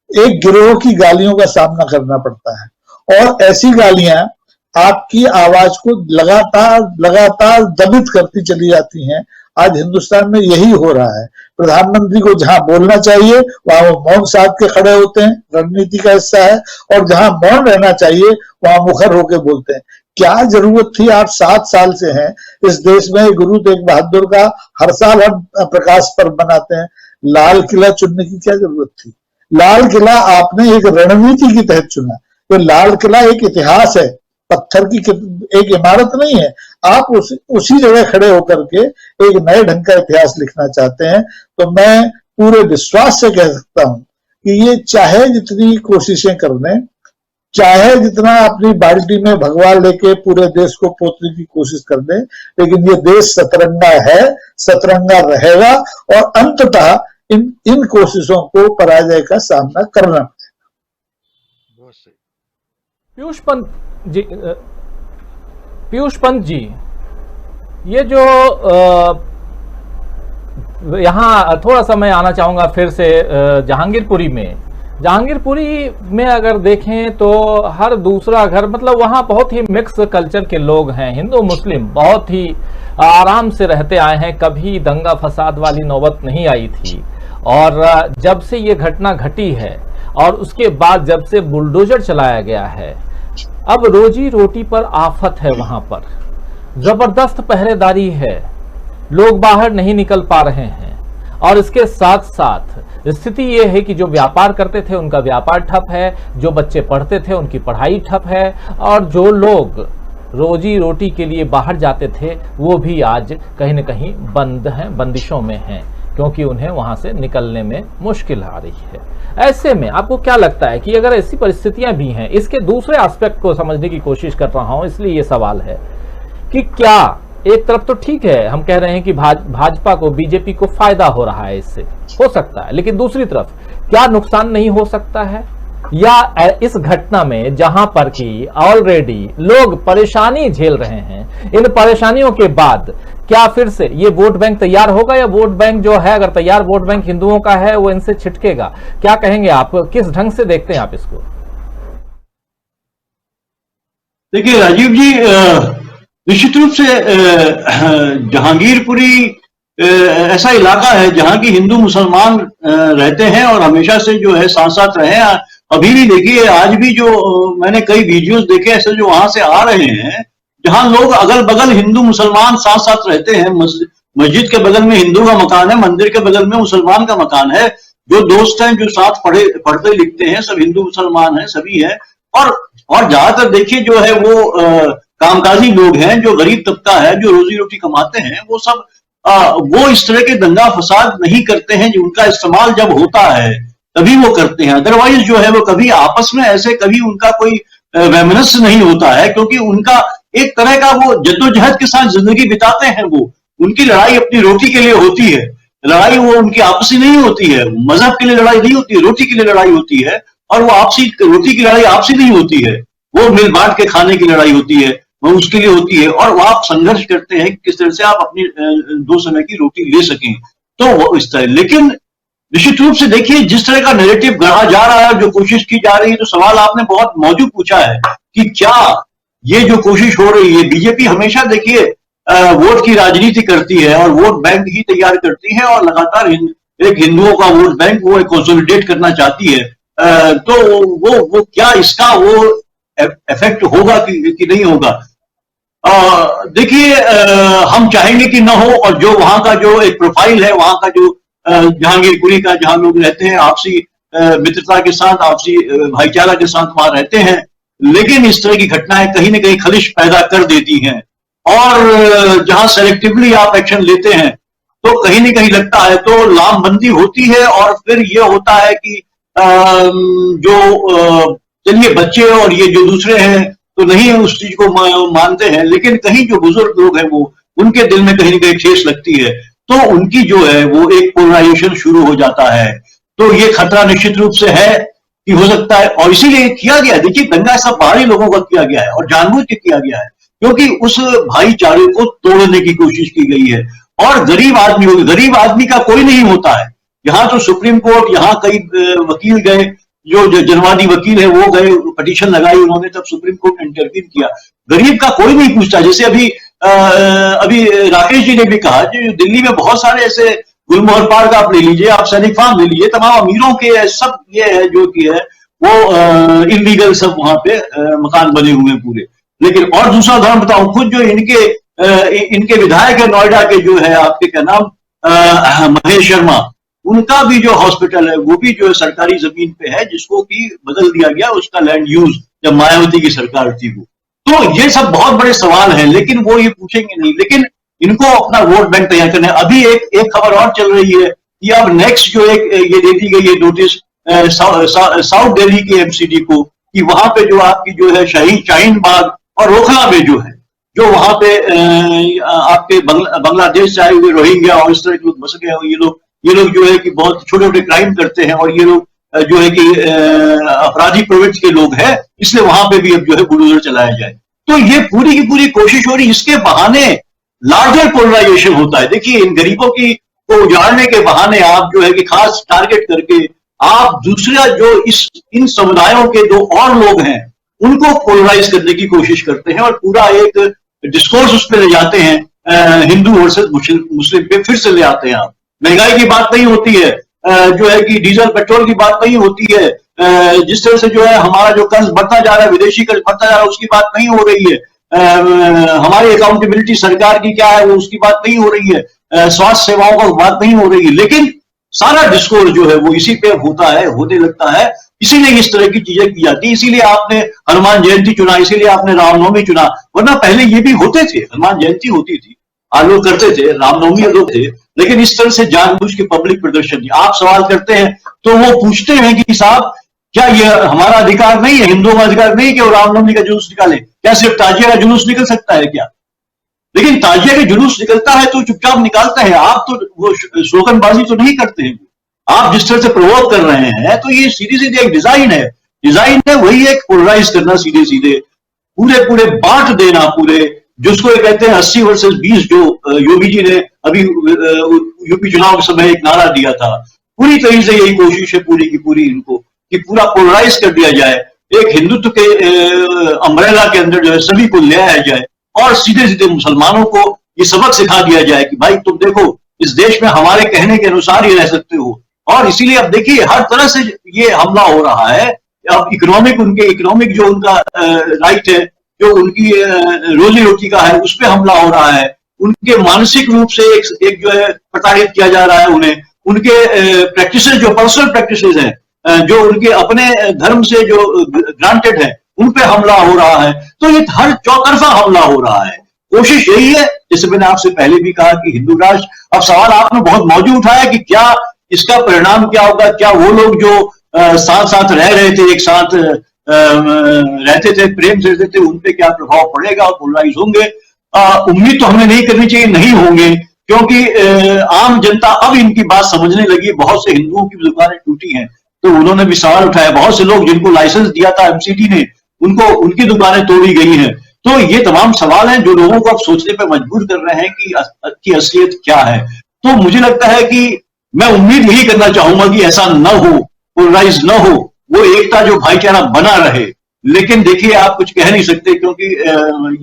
एक गिरोह की गालियों का सामना करना पड़ता है, और ऐसी गालियां आपकी आवाज को लगातार दबित करती चली जाती हैं। आज हिंदुस्तान में यही हो रहा है। प्रधानमंत्री को जहां बोलना चाहिए वहां वो मौन साध के खड़े होते हैं, रणनीति का हिस्सा है, और जहां मौन रहना चाहिए वहां मुखर होकर बोलते हैं। क्या जरूरत थी? आप 7 साल से हैं इस देश में, गुरु तेग बहादुर का हर साल हम प्रकाश पर्व मनाते हैं, लाल किला चुनने की क्या जरूरत थी? लाल किला आपने एक रणनीति के तहत चुना। तो लाल किला एक इतिहास है, पत्थर की एक इमारत नहीं है। आप उसी जगह खड़े होकर के एक नए ढंग का इतिहास लिखना चाहते हैं। तो मैं पूरे विश्वास से कह सकता हूं कि ये चाहे जितनी कोशिशें कर लें, चाहे जितना अपनी बाल्टी में भगवा लेके पूरे देश को पोतने की कोशिश कर दें, लेकिन ये देश सतरंगा है, सतरंगा रहेगा, और अंततः इन कोशिशों को पराजय का सामना करना पड़ेगा। पीयूष पंत जी, ये जो यहाँ थोड़ा सा मैं आना चाहूंगा फिर से जहांगीरपुरी में अगर देखें तो हर दूसरा घर, मतलब वहाँ बहुत ही मिक्स कल्चर के लोग हैं, हिंदू मुस्लिम बहुत ही आराम से रहते आए हैं, कभी दंगा फसाद वाली नौबत नहीं आई थी। और जब से ये घटना घटी है और उसके बाद जब से बुलडोजर चलाया गया है, अब रोजी रोटी पर आफत है, वहां पर जबरदस्त पहरेदारी है, लोग बाहर नहीं निकल पा रहे हैं। और इसके साथ साथ स्थिति ये है कि जो व्यापार करते थे उनका व्यापार ठप है, जो बच्चे पढ़ते थे उनकी पढ़ाई ठप है, और जो लोग रोजी रोटी के लिए बाहर जाते थे वो भी आज कहीं न कहीं बंद हैं, बंदिशों में हैं, क्योंकि उन्हें वहां से निकलने में मुश्किल आ रही है। ऐसे में आपको क्या लगता है कि अगर ऐसी परिस्थितियां भी हैं, इसके दूसरे एस्पेक्ट को समझने की कोशिश कर रहा हूं, इसलिए ये सवाल है कि क्या एक तरफ तो ठीक है, हम कह रहे हैं कि भाजपा को, बीजेपी को फायदा हो रहा है, इससे हो सकता है, लेकिन दूसरी तरफ क्या नुकसान नहीं हो सकता है? या इस घटना में जहां पर कि ऑलरेडी लोग परेशानी झेल रहे हैं, इन परेशानियों के बाद क्या फिर से ये वोट बैंक तैयार होगा, या वोट बैंक जो है, अगर तैयार वोट बैंक हिंदुओं का है, वो इनसे छिटकेगा? क्या कहेंगे आप, किस ढंग से देखते हैं आप इसको? देखिए राजीव जी, निश्चित रूप से जहांगीरपुरी ऐसा इलाका है जहां की हिंदू मुसलमान रहते हैं और हमेशा से जो है साथ साथ रहे हैं। अभी भी देखिए, आज भी जो मैंने कई वीडियोस देखे ऐसे जो वहां से आ रहे हैं, जहां लोग अगल बगल हिंदू मुसलमान साथ साथ रहते हैं। मस्जिद के बगल में हिंदू का मकान है, मंदिर के बगल में मुसलमान का मकान है। जो दोस्त हैं, जो साथ पढ़ते लिखते हैं, सब हिंदू मुसलमान हैं, सभी है। और ज्यादातर देखिए जो है वो कामकाजी लोग हैं, जो गरीब तबका है, जो रोजी रोटी कमाते हैं, वो सब वो इस तरह के दंगा फसाद नहीं करते हैं। जो उनका इस्तेमाल जब होता है तभी वो करते हैं, अदरवाइज जो है वो कभी आपस में ऐसे कभी उनका कोई वैमनस्य नहीं होता है, क्योंकि उनका एक तरह का वो जद्दोजहद के साथ जिंदगी बिताते हैं। वो उनकी लड़ाई अपनी रोटी के लिए होती है, लड़ाई वो उनकी आपसी नहीं होती है, मजहब के लिए लड़ाई नहीं होती है, रोटी के लिए लड़ाई होती है। और वो आपसी रोटी की लड़ाई आपसी नहीं होती है, वो मिल बांट के खाने की लड़ाई होती है, वो उसके लिए होती है। और वो आप संघर्ष करते हैं किस तरह से आप अपनी 2 समय की रोटी ले सकें, तो वो इस तरह। लेकिन निश्चित रूप से देखिए, जिस तरह का नैरेटिव गढ़ा जा रहा है, जो कोशिश की जा रही है, तो सवाल आपने बहुत मौजूद पूछा है कि क्या ये जो कोशिश हो रही है, बीजेपी हमेशा देखिए वोट की राजनीति करती है और वोट बैंक ही तैयार करती है, और लगातार एक हिंदुओं का वोट बैंक वो कंसोलिडेट करना चाहती है। तो वो क्या इसका वो इफेक्ट होगा कि नहीं होगा? देखिए, हम चाहेंगे कि ना हो, और जो वहां का जो एक प्रोफाइल है, वहां का जो जहांगीरपुरी का, जहां लोग रहते हैं आपसी मित्रता के साथ, आपसी भाईचारा के साथ वहां रहते हैं, लेकिन इस तरह की घटनाएं कहीं ना कहीं खलिश पैदा कर देती हैं। और जहां सेलेक्टिवली आप एक्शन लेते हैं तो कहीं ना कहीं लगता है तो लामबंदी होती है, और फिर ये होता है कि जो चलिए बच्चे और ये जो दूसरे हैं तो नहीं उस चीज को मानते हैं, लेकिन कहीं जो बुजुर्ग लोग हैं वो उनके दिल में कहीं ना कहीं ठेस लगती है, तो उनकी जो है वो एक पोलराइजेशन शुरू हो जाता है। तो ये खतरा निश्चित रूप से है कि हो सकता है, और इसीलिए किया गया। देखिए, दंगा सब बाहरी लोगों का किया गया है और जानबूझ के किया गया है, क्योंकि उस भाईचारे को तोड़ने की कोशिश की गई है। और गरीब आदमी का कोई नहीं होता है। यहाँ तो सुप्रीम कोर्ट, यहाँ कई वकील गए, जो जनवादी वकील है वो गए, पिटीशन लगाई उन्होंने, तब सुप्रीम कोर्ट ने इंटरवीन किया। गरीब का कोई नहीं पूछता। जैसे अभी राकेश जी ने भी कहा, जो दिल्ली में बहुत सारे ऐसे गुलमोहर पार्क आप ले लीजिए, आप सैनिक फार्म ले लीजिए, तमाम अमीरों के सब ये है जो कि है वो इलीगल सब वहां पे मकान बने हुए हैं पूरे। लेकिन और दूसरा उदाहरण बताऊं, खुद जो इनके विधायक है नोएडा के, जो है आपके क्या नाम, महेश शर्मा, उनका भी जो हॉस्पिटल है वो भी जो है सरकारी जमीन पे है, जिसको कि बदल दिया गया उसका लैंड यूज, जब मायावती की सरकार थी वो। तो ये सब बहुत बड़े सवाल हैं, लेकिन वो ये पूछेंगे नहीं, लेकिन इनको अपना वोट बैंक तैयार करना है। अभी एक खबर और चल रही है कि अब नेक्स्ट जो एक ये दे दी गई है नोटिस साउथ दिल्ली के एमसीडी को, कि वहां पे जो आपकी जो है शाहीन बाग और रोखला में जो है, जो वहां पे आपके बांग्लादेश से आए हुए रोहिंग्या और इस तरह के लोग बस गए हैं, ये लोग जो है कि बहुत छोटे छोटे क्राइम करते हैं, और ये लोग जो है कि अपराधी प्रवृत्ति के लोग हैं, इसलिए वहां पे भी अब जो है बुलडोजर चलाया जाए। तो ये पूरी की पूरी कोशिश हो रही, इसके बहाने लार्जर पोलराइजेशन होता है। देखिए, इन गरीबों की को उजाड़ने के बहाने आप जो है कि खास टारगेट करके आप दूसरा जो इन समुदायों के जो और लोग हैं उनको पोलराइज करने की कोशिश करते हैं, और पूरा एक डिस्कोर्स उस पर ले जाते हैं, हिंदू वर्सेस मुस्लिम पे फिर से ले आते हैं। आप महंगाई की बात नहीं होती है, जो है कि डीजल पेट्रोल की बात नहीं होती है, जिस तरह से जो है हमारा जो कर्ज बढ़ता जा रहा है, विदेशी कर्ज बढ़ता जा रहा है, उसकी बात नहीं हो रही है। हमारी अकाउंटेबिलिटी सरकार की क्या है वो उसकी बात नहीं हो रही है, स्वास्थ्य सेवाओं की बात नहीं हो रही है। लेकिन सारा डिस्कोर्स जो है वो इसी पे होता है, होने लगता है, इसीलिए इस तरह की चीजें की जाती है। इसीलिए आपने हनुमान जयंती चुना, इसीलिए आपने रामनवमी चुना, वरना पहले ये भी होते थे, हनुमान जयंती होती थी, लोग करते थे, रामनवमी लोग थे, लेकिन इस तरह से जानबूझ के पब्लिक प्रदर्शन नहीं। आप सवाल करते हैं तो वो पूछते हैं कि साहब क्या ये हमारा अधिकार नहीं है, हिंदुओं का अधिकार नहीं है कि वो रामनवमी का जुलूस निकाले? क्या सिर्फ ताजिया का जुलूस निकल सकता है क्या? लेकिन ताजिया का जुलूस निकलता है तो चुपचाप निकालता है, आप तो वो स्लोगनबाजी तो नहीं करते हैं। आप जिस तरह से प्रवोक कर रहे हैं तो ये सीधी सीधी एक डिजाइन है, वही एक पोलराइज करना, सीधे सीधे पूरे बांट देना, पूरे जिसको कहते हैं 80 वर्सेस 20, जो योगी जी ने अभी यूपी चुनाव के समय एक नारा दिया था, पूरी तरह से यही कोशिश है पूरी की पूरी इनको कि पूरा पोलराइज कर दिया जाए, एक हिंदुत्व के अम्ब्रेला के अंदर जो है सभी को ले आया जाए और सीधे सीधे मुसलमानों को ये सबक सिखा दिया जाए कि भाई तुम देखो इस देश में हमारे कहने के अनुसार ही रह सकते हो। और इसीलिए अब देखिए हर तरह से ये हमला हो रहा है। अब इकोनॉमिक जो उनका राइट है, जो उनकी रोजी रोटी का है, उस पर हमला हो रहा है। उनके मानसिक रूप से एक जो है प्रताड़ित किया जा रहा है उन्हें, उनके प्रैक्टिसेस जो पर्सनल प्रैक्टिसेस हैं, जो उनके अपने धर्म से जो ग्रांटेड है, उन पे हमला हो रहा है। तो ये हर चौतरफा हमला हो रहा है। कोशिश यही है, जैसे मैंने आपसे पहले भी कहा कि हिंदू राष्ट्र, अब सवाल आपने बहुत मौजूद उठाया कि क्या इसका परिणाम क्या होगा, क्या वो लोग जो साथ साथ रह रहे थे, एक साथ रहते थे, प्रेम से रहते थे, उन पे क्या प्रभाव पड़ेगा, पोलराइज होंगे? उम्मीद तो हमें नहीं करनी चाहिए नहीं होंगे, क्योंकि आम जनता अब इनकी बात समझने लगी। बहुत से हिंदुओं की दुकानें टूटी हैं तो उन्होंने भी सवाल उठाया, बहुत से लोग जिनको लाइसेंस दिया था एमसीडी ने, उनकी दुकानें तोड़ी गई हैं। तो ये तमाम सवाल हैं जो लोगों को अब सोचने पर मजबूर कर रहे हैं कि असलियत क्या है। तो मुझे लगता है कि मैं उम्मीद यही करना चाहूंगा कि ऐसा न हो, पोलराइज न हो, वो एकता जो भाईचारा बना रहे। लेकिन देखिए आप कुछ कह नहीं सकते, क्योंकि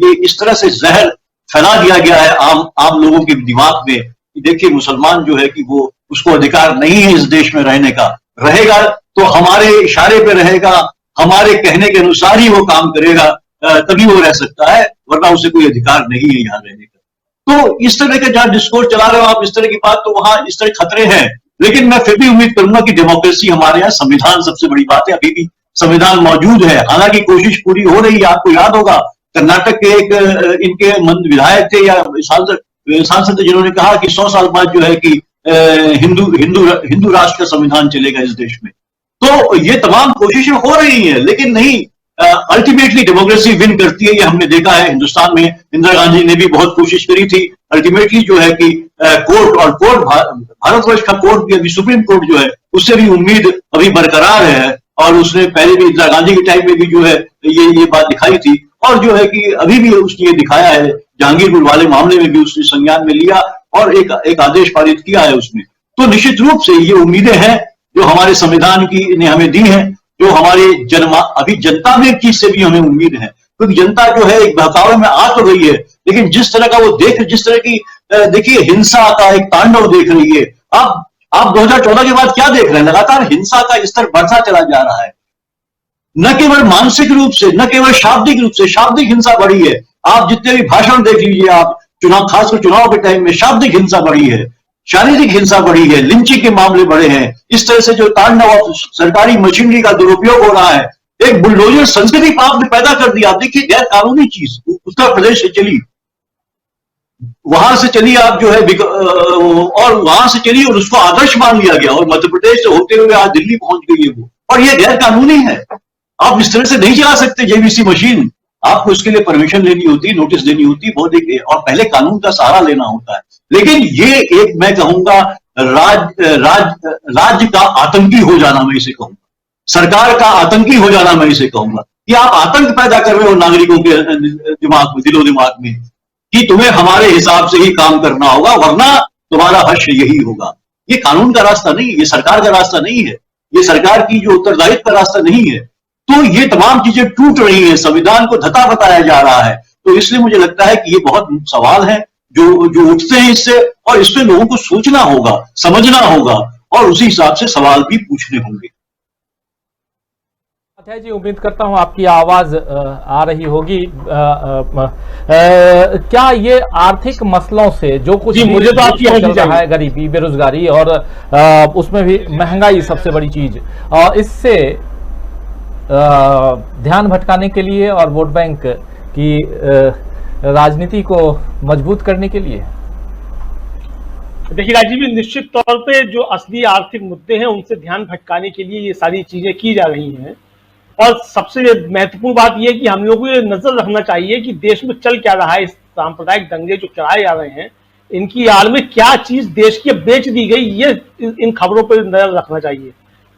ये इस तरह से जहर फैला दिया गया है आम लोगों के दिमाग में कि देखिए मुसलमान जो है कि वो उसको अधिकार नहीं है इस देश में रहने का, रहेगा तो हमारे इशारे पे रहेगा, हमारे कहने के अनुसार ही वो काम करेगा, तभी वो रह सकता है, वरना उसे कोई अधिकार नहीं है यहाँ रहने का। तो इस तरह के जहां डिस्कोर्स चला रहे हो आप इस तरह की बात, तो वहां इस तरह खतरे हैं। लेकिन मैं फिर भी उम्मीद करूंगा कि डेमोक्रेसी हमारे यहाँ, संविधान सबसे बड़ी बात है, अभी भी संविधान मौजूद है, हालांकि कोशिश पूरी हो रही है। आपको याद होगा कर्नाटक के एक इनके विधायक थे या सांसद जिन्होंने कहा कि 100 साल बाद जो है कि हिंदू राष्ट्र का संविधान चलेगा इस देश में। तो ये तमाम कोशिशें हो रही हैं, लेकिन नहीं, अल्टीमेटली डेमोक्रेसी विन करती है। ये हमने देखा है हिंदुस्तान में, इंदिरा गांधी ने भी बहुत कोशिश करी थी। अल्टीमेटली जो है कि कोर्ट भारतवर्ष का कोर्ट भी, अभी सुप्रीम कोर्ट जो है, उससे भी उम्मीद अभी बरकरार है। और उसने पहले भी इंदिरा गांधी के टाइम में भी जो है ये बात दिखाई थी, और जो है कि अभी भी उसने ये दिखाया है, जहांगीरपुर वाले मामले में भी उसने संज्ञान में लिया और एक आदेश पारित किया है उसने। तो निश्चित रूप से ये उम्मीदें हैं जो हमारे संविधान की ने हमें दी हैं, जो हमारे अभी जनता में एक चीज से भी हमें उम्मीद है, क्योंकि जनता जो है एक बहकावे में आ तो रही है, लेकिन जिस तरह का वो जिस तरह की देखिए हिंसा का एक तांडव देख रही है। आप 2014 के बाद क्या देख रहे हैं? लगातार हिंसा का स्तर बढ़ता चला जा रहा है, न केवल मानसिक रूप से, न केवल शाब्दिक रूप से, शाब्दिक हिंसा बढ़ी है। आप जितने भी भाषण देख लीजिए, आप खासकर चुनाव के टाइम में शाब्दिक हिंसा बढ़ी है, शारीरिक हिंसा बढ़ी है, लिंचिंग के मामले बढ़े हैं। इस तरह से जो तांडव सरकारी मशीनरी का दुरुपयोग हो रहा है, एक बुलडोजर संस्कृति आपने पैदा कर दिया। आप देखिए गैर कानूनी चीज उत्तर प्रदेश से चली, वहां से चली, आप जो है और वहां से चली और उसको आदर्श मान लिया गया, और मध्य प्रदेश से होते हुए आज दिल्ली पहुंच गई है वो, और ये गैर कानूनी है। आप इस तरह से नहीं चला सकते जेबीसी मशीन, आपको इसके लिए परमिशन लेनी होती है, नोटिस देनी होती है, बहुत और पहले कानून का सहारा लेना होता है। लेकिन ये एक मैं कहूंगा राज्य का आतंकी हो जाना, मैं इसे कहूंगा सरकार का आतंकी हो जाना, मैं इसे कहूंगा कि आप आतंक पैदा कर रहे हो नागरिकों के दिमाग में, दिलो दिमाग में, कि तुम्हें हमारे हिसाब से ही काम करना होगा, वरना तुम्हारा हश्र यही होगा। ये कानून का रास्ता नहीं है, ये सरकार का रास्ता नहीं है, ये सरकार की जो उत्तरदायित्व का रास्ता नहीं है। तो ये तमाम चीजें टूट रही हैं, संविधान को धता बताया जा रहा है। तो इसलिए मुझे लगता है कि ये बहुत सवाल है जो उठते हैं इससे, और इसमें लोगों को सोचना होगा, समझना होगा, और उसी हिसाब से सवाल भी पूछने होंगे। अजय जी, उम्मीद करता हूं आपकी आवाज आ रही होगी। क्या ये आर्थिक मसलों से जो कुछ मुझे तो आपकी चल रहा है, गरीबी, बेरोजगारी और उसमें भी महंगाई सबसे बड़ी चीज, इससे ध्यान भटकाने के लिए और वोट बैंक की राजनीति को मजबूत करने के लिए? देखिए राजीव जी, निश्चित तौर पे जो असली आर्थिक मुद्दे हैं उनसे ध्यान भटकाने के लिए ये सारी चीजें की जा रही हैं। और सबसे महत्वपूर्ण बात यह है कि हम लोगों को ये नजर रखना चाहिए कि देश में चल क्या रहा है। इस सांप्रदायिक दंगे जो चलाए जा रहे हैं, इनकी आड़ में क्या चीज देश की बेच दी गई, ये इन खबरों पर नजर रखना चाहिए।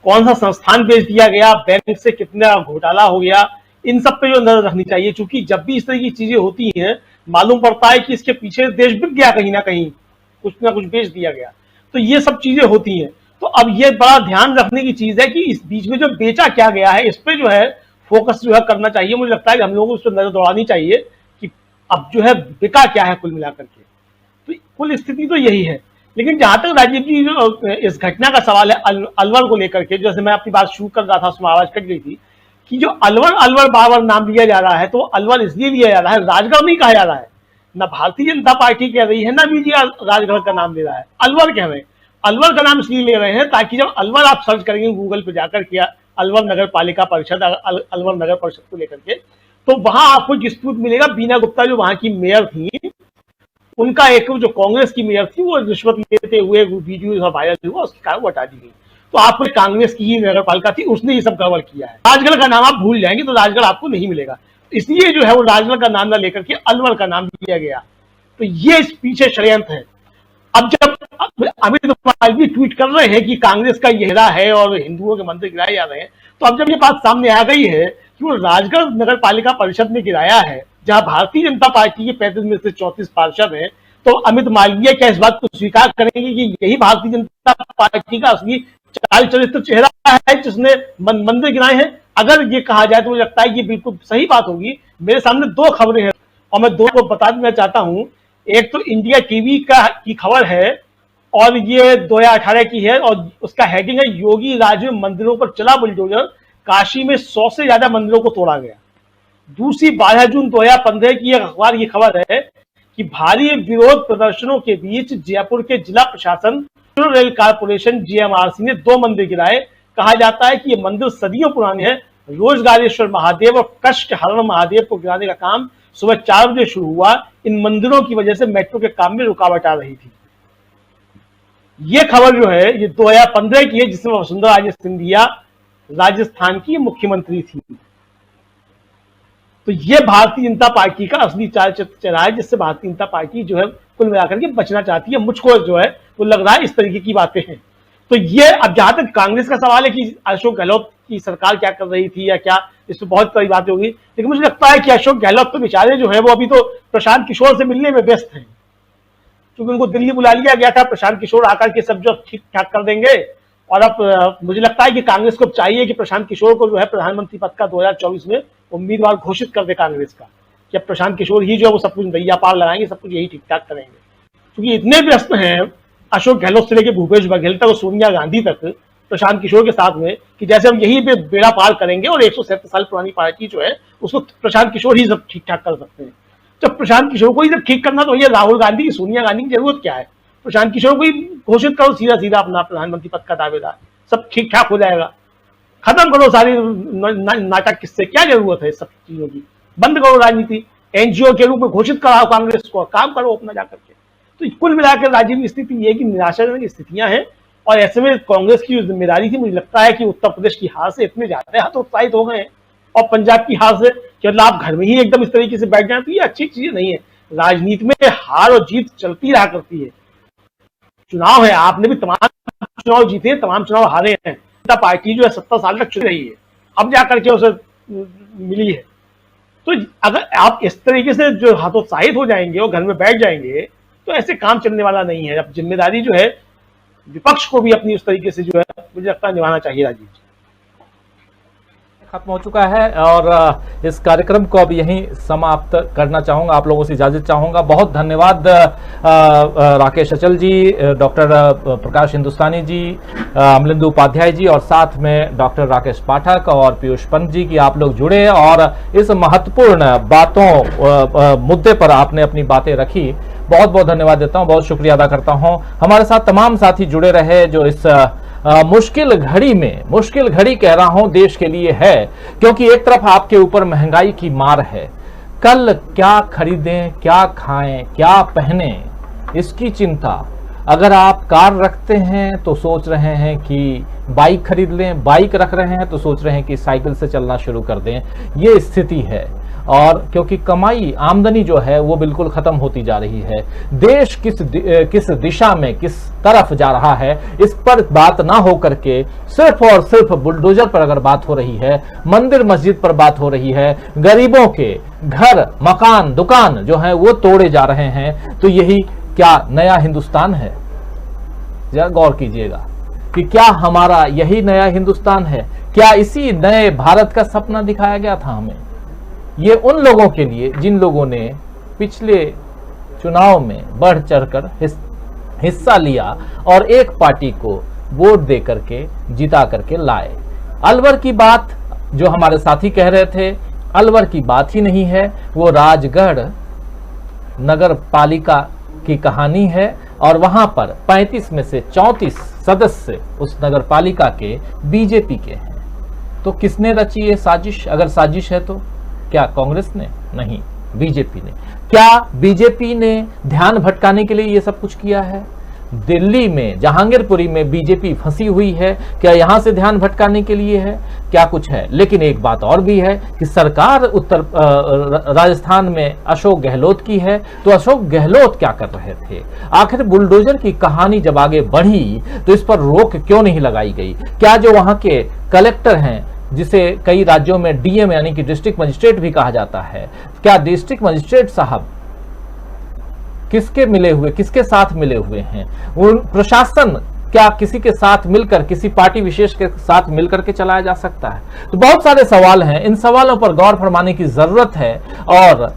कौन सा संस्थान बेच दिया गया, बैंक से कितना घोटाला हो गया, इन सब पे जो नजर रखनी चाहिए। क्योंकि जब भी इस तरह की चीजें होती हैं, मालूम पड़ता है कि इसके पीछे देश बिक गया, कहीं ना कहीं कुछ ना कुछ बेच दिया गया। तो ये सब चीजें होती हैं। तो अब ये बड़ा ध्यान रखने की चीज है कि इस बीच में जो बेचा क्या गया है, इस पे जो है फोकस जो है करना चाहिए। मुझे लगता है कि हम लोगों को उस पर नजर दौड़ानी चाहिए कि अब जो है बिका क्या है कुल मिलाकर के। तो कुल स्थिति तो यही है। लेकिन जहां तक राजीव जी जो इस घटना का सवाल है अलवर को लेकर के, जैसे मैं अपनी बात शुरू कर रहा था उसमें आवाज कट गई थी कि जो अलवर बार बार नाम लिया जा रहा है, तो अलवर इसलिए लिया जा रहा है, राजगढ़ नहीं कहा जा रहा है। ना भारतीय जनता पार्टी कह रही है, ना मीडिया राजगढ़ का नाम ले रहा है, अलवर कह रहे हैं। अलवर का नाम इसलिए ले रहे हैं ताकि जब अलवर आप सर्च करेंगे गूगल पे जाकर के, अलवर नगर पालिका परिषद, अलवर नगर परिषद को लेकर के, तो वहां आपको डिस्प्यूट मिलेगा। बीना गुप्ता जो वहां की मेयर थी, उनका एक जो कांग्रेस की मेयर थी, वो रिश्वत लेते हुए वीडियो वायरल हुआ, उसके कारण वो हटा दी गई। तो आपको कांग्रेस की ही नगर पालिका थी, उसने ये सब गड़बड़ किया है। राजगढ़ का नाम आप भूल जाएंगे तो राजगढ़ आपको नहीं मिलेगा, इसलिए जो है वो राजगढ़ का नाम ना लेकर के अलवर का नाम दिया गया। तो ये इस पीछे षड्यंत्र है। अब जब अमित मालवीय ट्वीट कर रहे हैं कि कांग्रेस का येहरा है और हिंदुओं के मंदिर गिराए जा रहे हैं, तो अब जब ये बात सामने आ गई है कि वो राजगढ़ नगर पालिका परिषद ने गिराया है, जहां भारतीय जनता पार्टी के 35 में से 34 पार्षद हैं, तो अमित मालवीय क्या इस बात को स्वीकार करेंगे कि यही भारतीय जनता पार्टी का असली चाल चरित्र चेहरा है जिसने मंदिर गिराए हैं? अगर ये कहा जाए तो मुझे लगता है कि बिल्कुल सही बात होगी। मेरे सामने दो खबरें हैं और मैं दो को बता देना चाहता हूं। एक तो इंडिया टीवी की खबर है और ये 2018 की है और उसका हेडिंग है, योगी राज में मंदिरों पर चला बुलडोजर, काशी में 100 से ज्यादा मंदिरों को तोड़ा गया। दूसरी 12 जून 2015 की अखबार की खबर है कि भारी विरोध प्रदर्शनों के बीच जयपुर के जिला प्रशासन रेल कारपोरेशन जीएमआरसी ने 2 मंदिर गिराए। कहा जाता है कि ये मंदिर सदियों पुराने हैं। रोजगारेश्वर महादेव और कष्ट हरण महादेव को गिराने का काम सुबह 4 बजे शुरू हुआ। इन मंदिरों की वजह से मेट्रो के काम में रुकावट आ रही थी। ये खबर जो है ये 2015 की है, जिसमें वसुंधरा राजे सिंधिया राजस्थान की मुख्यमंत्री थी। तो ये भारतीय जनता पार्टी का असली चाल चल रहा है, जिससे भारतीय जनता पार्टी जो है कुल मिलाकर के बचना चाहती है। मुझको जो है वो लग रहा है इस तरीके की बातें हैं। तो ये अब जहां तक कांग्रेस का सवाल है कि अशोक गहलोत की सरकार क्या कर रही थी या क्या, इस पर बहुत सारी बातें होगी। लेकिन मुझे लगता है कि अशोक गहलोत तो बेचारे जो है वो अभी तो प्रशांत किशोर से मिलने में व्यस्त हैं, क्योंकि उनको दिल्ली बुला लिया गया था। प्रशांत किशोर आकर के सब जो ठीक ठाक कर देंगे। और अब मुझे लगता है कि कांग्रेस को चाहिए कि प्रशांत किशोर को जो है प्रधानमंत्री पद का 2024 में उम्मीदवार घोषित कर दे कांग्रेस का, कि अब प्रशांत किशोर ही जो है वो सब कुछ दैया पार लगाएंगे, सब कुछ यही ठीक ठाक करेंगे। क्योंकि इतने व्यस्त हैं अशोक गहलोत से लेकर भूपेश बघेल तक और सोनिया गांधी तक प्रशांत किशोर के साथ में, कि जैसे हम यही बेड़ा पार करेंगे और 137 साल पुरानी पार्टी जो है उसको प्रशांत किशोर ही सब ठीक ठाक कर सकते हैं। जब प्रशांत किशोर को ही जब ठीक करना, तो ये राहुल गांधी की सोनिया गांधी की जरूरत क्या है? प्रशांत किशोर को ही घोषित करो सीधा सीधा अपना प्रधानमंत्री पद का दावेदार, सब ठीक ठाक हो जाएगा। खत्म करो सारी नाटक, किससे क्या जरूरत है सब चीजों की, बंद करो राजनीति, एनजीओ के रूप में घोषित कराओ कांग्रेस को, काम करो अपना जाकर के। तो कुल मिलाकर राजीव की स्थिति ये कि निराशाजनक स्थितियां हैं। और ऐसे में कांग्रेस की जो जिम्मेदारी थी, मुझे लगता है कि उत्तर प्रदेश की हार से इतने ज्यादा हतोत्साहित हो गए हैं और पंजाब की हार से कि मतलब आप घर में ही एकदम इस तरीके से बैठ जाए, तो ये अच्छी चीज नहीं है। राजनीति में हार और जीत चलती रहा करती है। चुनाव है, आपने भी तमाम चुनाव जीते, तमाम चुनाव हारे हैं। पार्टी जो है 70 साल तक चल रही है, अब जाकर के उसे मिली है। तो अगर आप इस तरीके से जो हतोत्साहित हो जाएंगे और घर में बैठ जाएंगे, तो ऐसे काम चलने वाला नहीं है। अब जिम्मेदारी जो है विपक्ष को भी अपनी उस तरीके से जो है मुझे लगता है निभाना चाहिए राजीव जी। खत्म हो चुका है और इस कार्यक्रम को अब यहीं समाप्त करना चाहूंगा। आप लोगों से इजाजत चाहूंगा। बहुत धन्यवाद राकेश अचल जी, डॉक्टर प्रकाश हिंदुस्तानी जी, अमलिंदु उपाध्याय जी और साथ में डॉक्टर राकेश पाठक और पीयूष पंत जी की आप लोग जुड़े और इस महत्वपूर्ण मुद्दे पर आपने अपनी बातें रखी। बहुत बहुत धन्यवाद देता हूं, बहुत शुक्रिया अदा करता हूं। हमारे साथ तमाम साथी जुड़े रहे जो इस मुश्किल घड़ी में, मुश्किल घड़ी कह रहा हूं देश के लिए है, क्योंकि एक तरफ आपके ऊपर महंगाई की मार है, कल क्या खरीदें, क्या खाएं, क्या पहने, इसकी चिंता। अगर आप कार रखते हैं तो सोच रहे हैं कि बाइक खरीद लें, बाइक रख रहे हैं तो सोच रहे हैं कि साइकिल से चलना शुरू कर दें। ये स्थिति है और क्योंकि कमाई, आमदनी जो है वो बिल्कुल खत्म होती जा रही है। देश किस दिशा में, किस तरफ जा रहा है, इस पर बात ना हो करके सिर्फ और सिर्फ बुलडोजर पर अगर बात हो रही है, मंदिर मस्जिद पर बात हो रही है, गरीबों के घर, मकान, दुकान जो है वो तोड़े जा रहे हैं, तो यही क्या नया हिंदुस्तान है? जरा गौर कीजिएगा कि क्या हमारा यही नया हिंदुस्तान है? क्या इसी नए भारत का सपना दिखाया गया था हमें? ये उन लोगों के लिए जिन लोगों ने पिछले चुनाव में बढ़ चढ़कर हिस्सा लिया और एक पार्टी को वोट दे करके जिता करके लाए। अलवर की बात जो हमारे साथी कह रहे थे, अलवर की बात ही नहीं है, वो राजगढ़ नगर पालिका की कहानी है और वहां पर 35 में से 34 सदस्य उस नगर पालिका के बीजेपी के हैं। तो किसने रची ये साजिश? अगर साजिश है तो क्या कांग्रेस ने? नहीं, बीजेपी ने। क्या बीजेपी ने ध्यान भटकाने के लिए ये सब कुछ किया है? दिल्ली में जहांगीरपुरी में बीजेपी फंसी हुई है, क्या यहां से ध्यान भटकाने के लिए है? क्या कुछ है? लेकिन एक बात और भी है कि सरकार राजस्थान में अशोक गहलोत की है, तो अशोक गहलोत क्या कर रहे थे? आखिर बुलडोजर की कहानी जब आगे बढ़ी तो इस पर रोक क्यों नहीं लगाई गई? क्या जो वहां के कलेक्टर हैं, जिसे कई राज्यों में डीएम यानी कि डिस्ट्रिक्ट मजिस्ट्रेट भी कहा जाता है, क्या डिस्ट्रिक्ट मजिस्ट्रेट साहब किसके मिले हुए, किसके साथ मिले हुए हैं? प्रशासन क्या किसी के साथ मिलकर, किसी पार्टी विशेष के साथ मिलकर के चलाया जा सकता है? तो बहुत सारे सवाल हैं, इन सवालों पर गौर फरमाने की जरूरत है और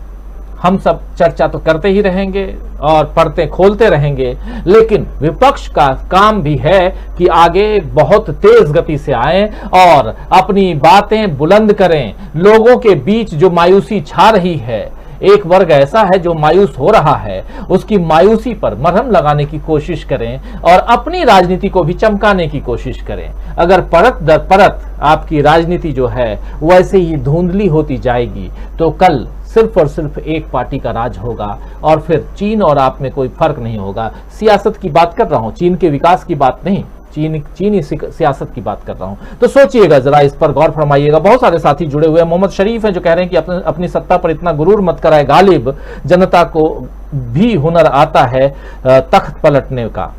हम सब चर्चा तो करते ही रहेंगे और पढ़ते खोलते रहेंगे, लेकिन विपक्ष का काम भी है कि आगे बहुत तेज गति से आए और अपनी बातें बुलंद करें। लोगों के बीच जो मायूसी छा रही है, एक वर्ग ऐसा है जो मायूस हो रहा है, उसकी मायूसी पर मरहम लगाने की कोशिश करें और अपनी राजनीति को भी चमकाने की कोशिश करें। अगर परत दर परत आपकी राजनीति जो है वैसे ही धुंधली होती जाएगी तो कल सिर्फ और सिर्फ एक पार्टी का राज होगा और फिर चीन और आप में कोई फर्क नहीं होगा। सियासत की बात कर रहा हूं, चीन के विकास की बात नहीं, चीनी सियासत की बात कर रहा हूं। तो सोचिएगा जरा, इस पर गौर फरमाइएगा। बहुत सारे साथी जुड़े हुए हैं। मोहम्मद शरीफ हैं जो कह रहे हैं कि अपनी सत्ता पर इतना गुरूर मत कराए गालिब, जनता को भी हुनर आता है तख्त पलटने का।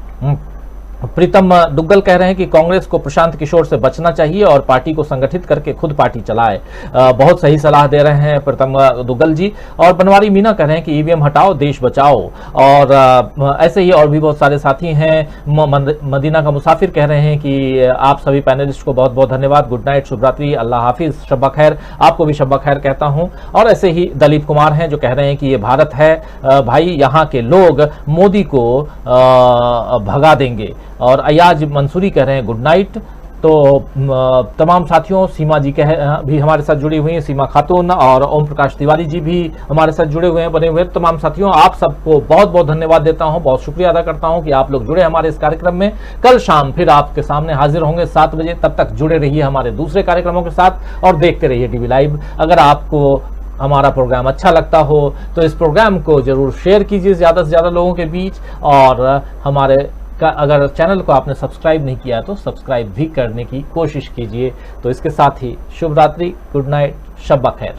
प्रीतम दुग्गल कह रहे हैं कि कांग्रेस को प्रशांत किशोर से बचना चाहिए और पार्टी को संगठित करके खुद पार्टी चलाए। बहुत सही सलाह दे रहे हैं प्रीतम दुग्गल जी। और बनवारी मीना कह रहे हैं कि ईवीएम हटाओ, देश बचाओ। और ऐसे ही और भी बहुत सारे साथी हैं। मदीना का मुसाफिर कह रहे हैं कि आप सभी पैनलिस्ट को बहुत बहुत धन्यवाद, गुड नाइट, शुभ रात्रि, अल्लाह हाफिज, शब्बा खैर। आपको भी शब्बा खैर कहता हूं। और ऐसे ही दलीप कुमार हैं जो कह रहे हैं कि ये भारत है भाई, यहाँ के लोग मोदी को भगा देंगे। और अयाज मंसूरी कह रहे हैं गुड नाइट। तो तमाम साथियों, सीमा जी भी हमारे साथ जुड़ी हुई हैं, सीमा खातून, और ओम प्रकाश तिवारी जी भी हमारे साथ जुड़े हुए हैं, बने हुए हैं। तमाम साथियों, आप सबको बहुत बहुत धन्यवाद देता हूं, बहुत शुक्रिया अदा करता हूं कि आप लोग जुड़े हमारे इस कार्यक्रम में। कल शाम फिर आपके सामने हाजिर होंगे 7 बजे। तब तक जुड़े रहिए हमारे दूसरे कार्यक्रमों के साथ और देखते रहिए टीवी लाइव। अगर आपको हमारा प्रोग्राम अच्छा लगता हो तो इस प्रोग्राम को जरूर शेयर कीजिए ज़्यादा से ज़्यादा लोगों के बीच। और हमारे अगर चैनल को आपने सब्सक्राइब नहीं किया तो सब्सक्राइब भी करने की कोशिश कीजिए। तो इसके साथ ही शुभ रात्रि, गुड नाइट, शब्बा खैर।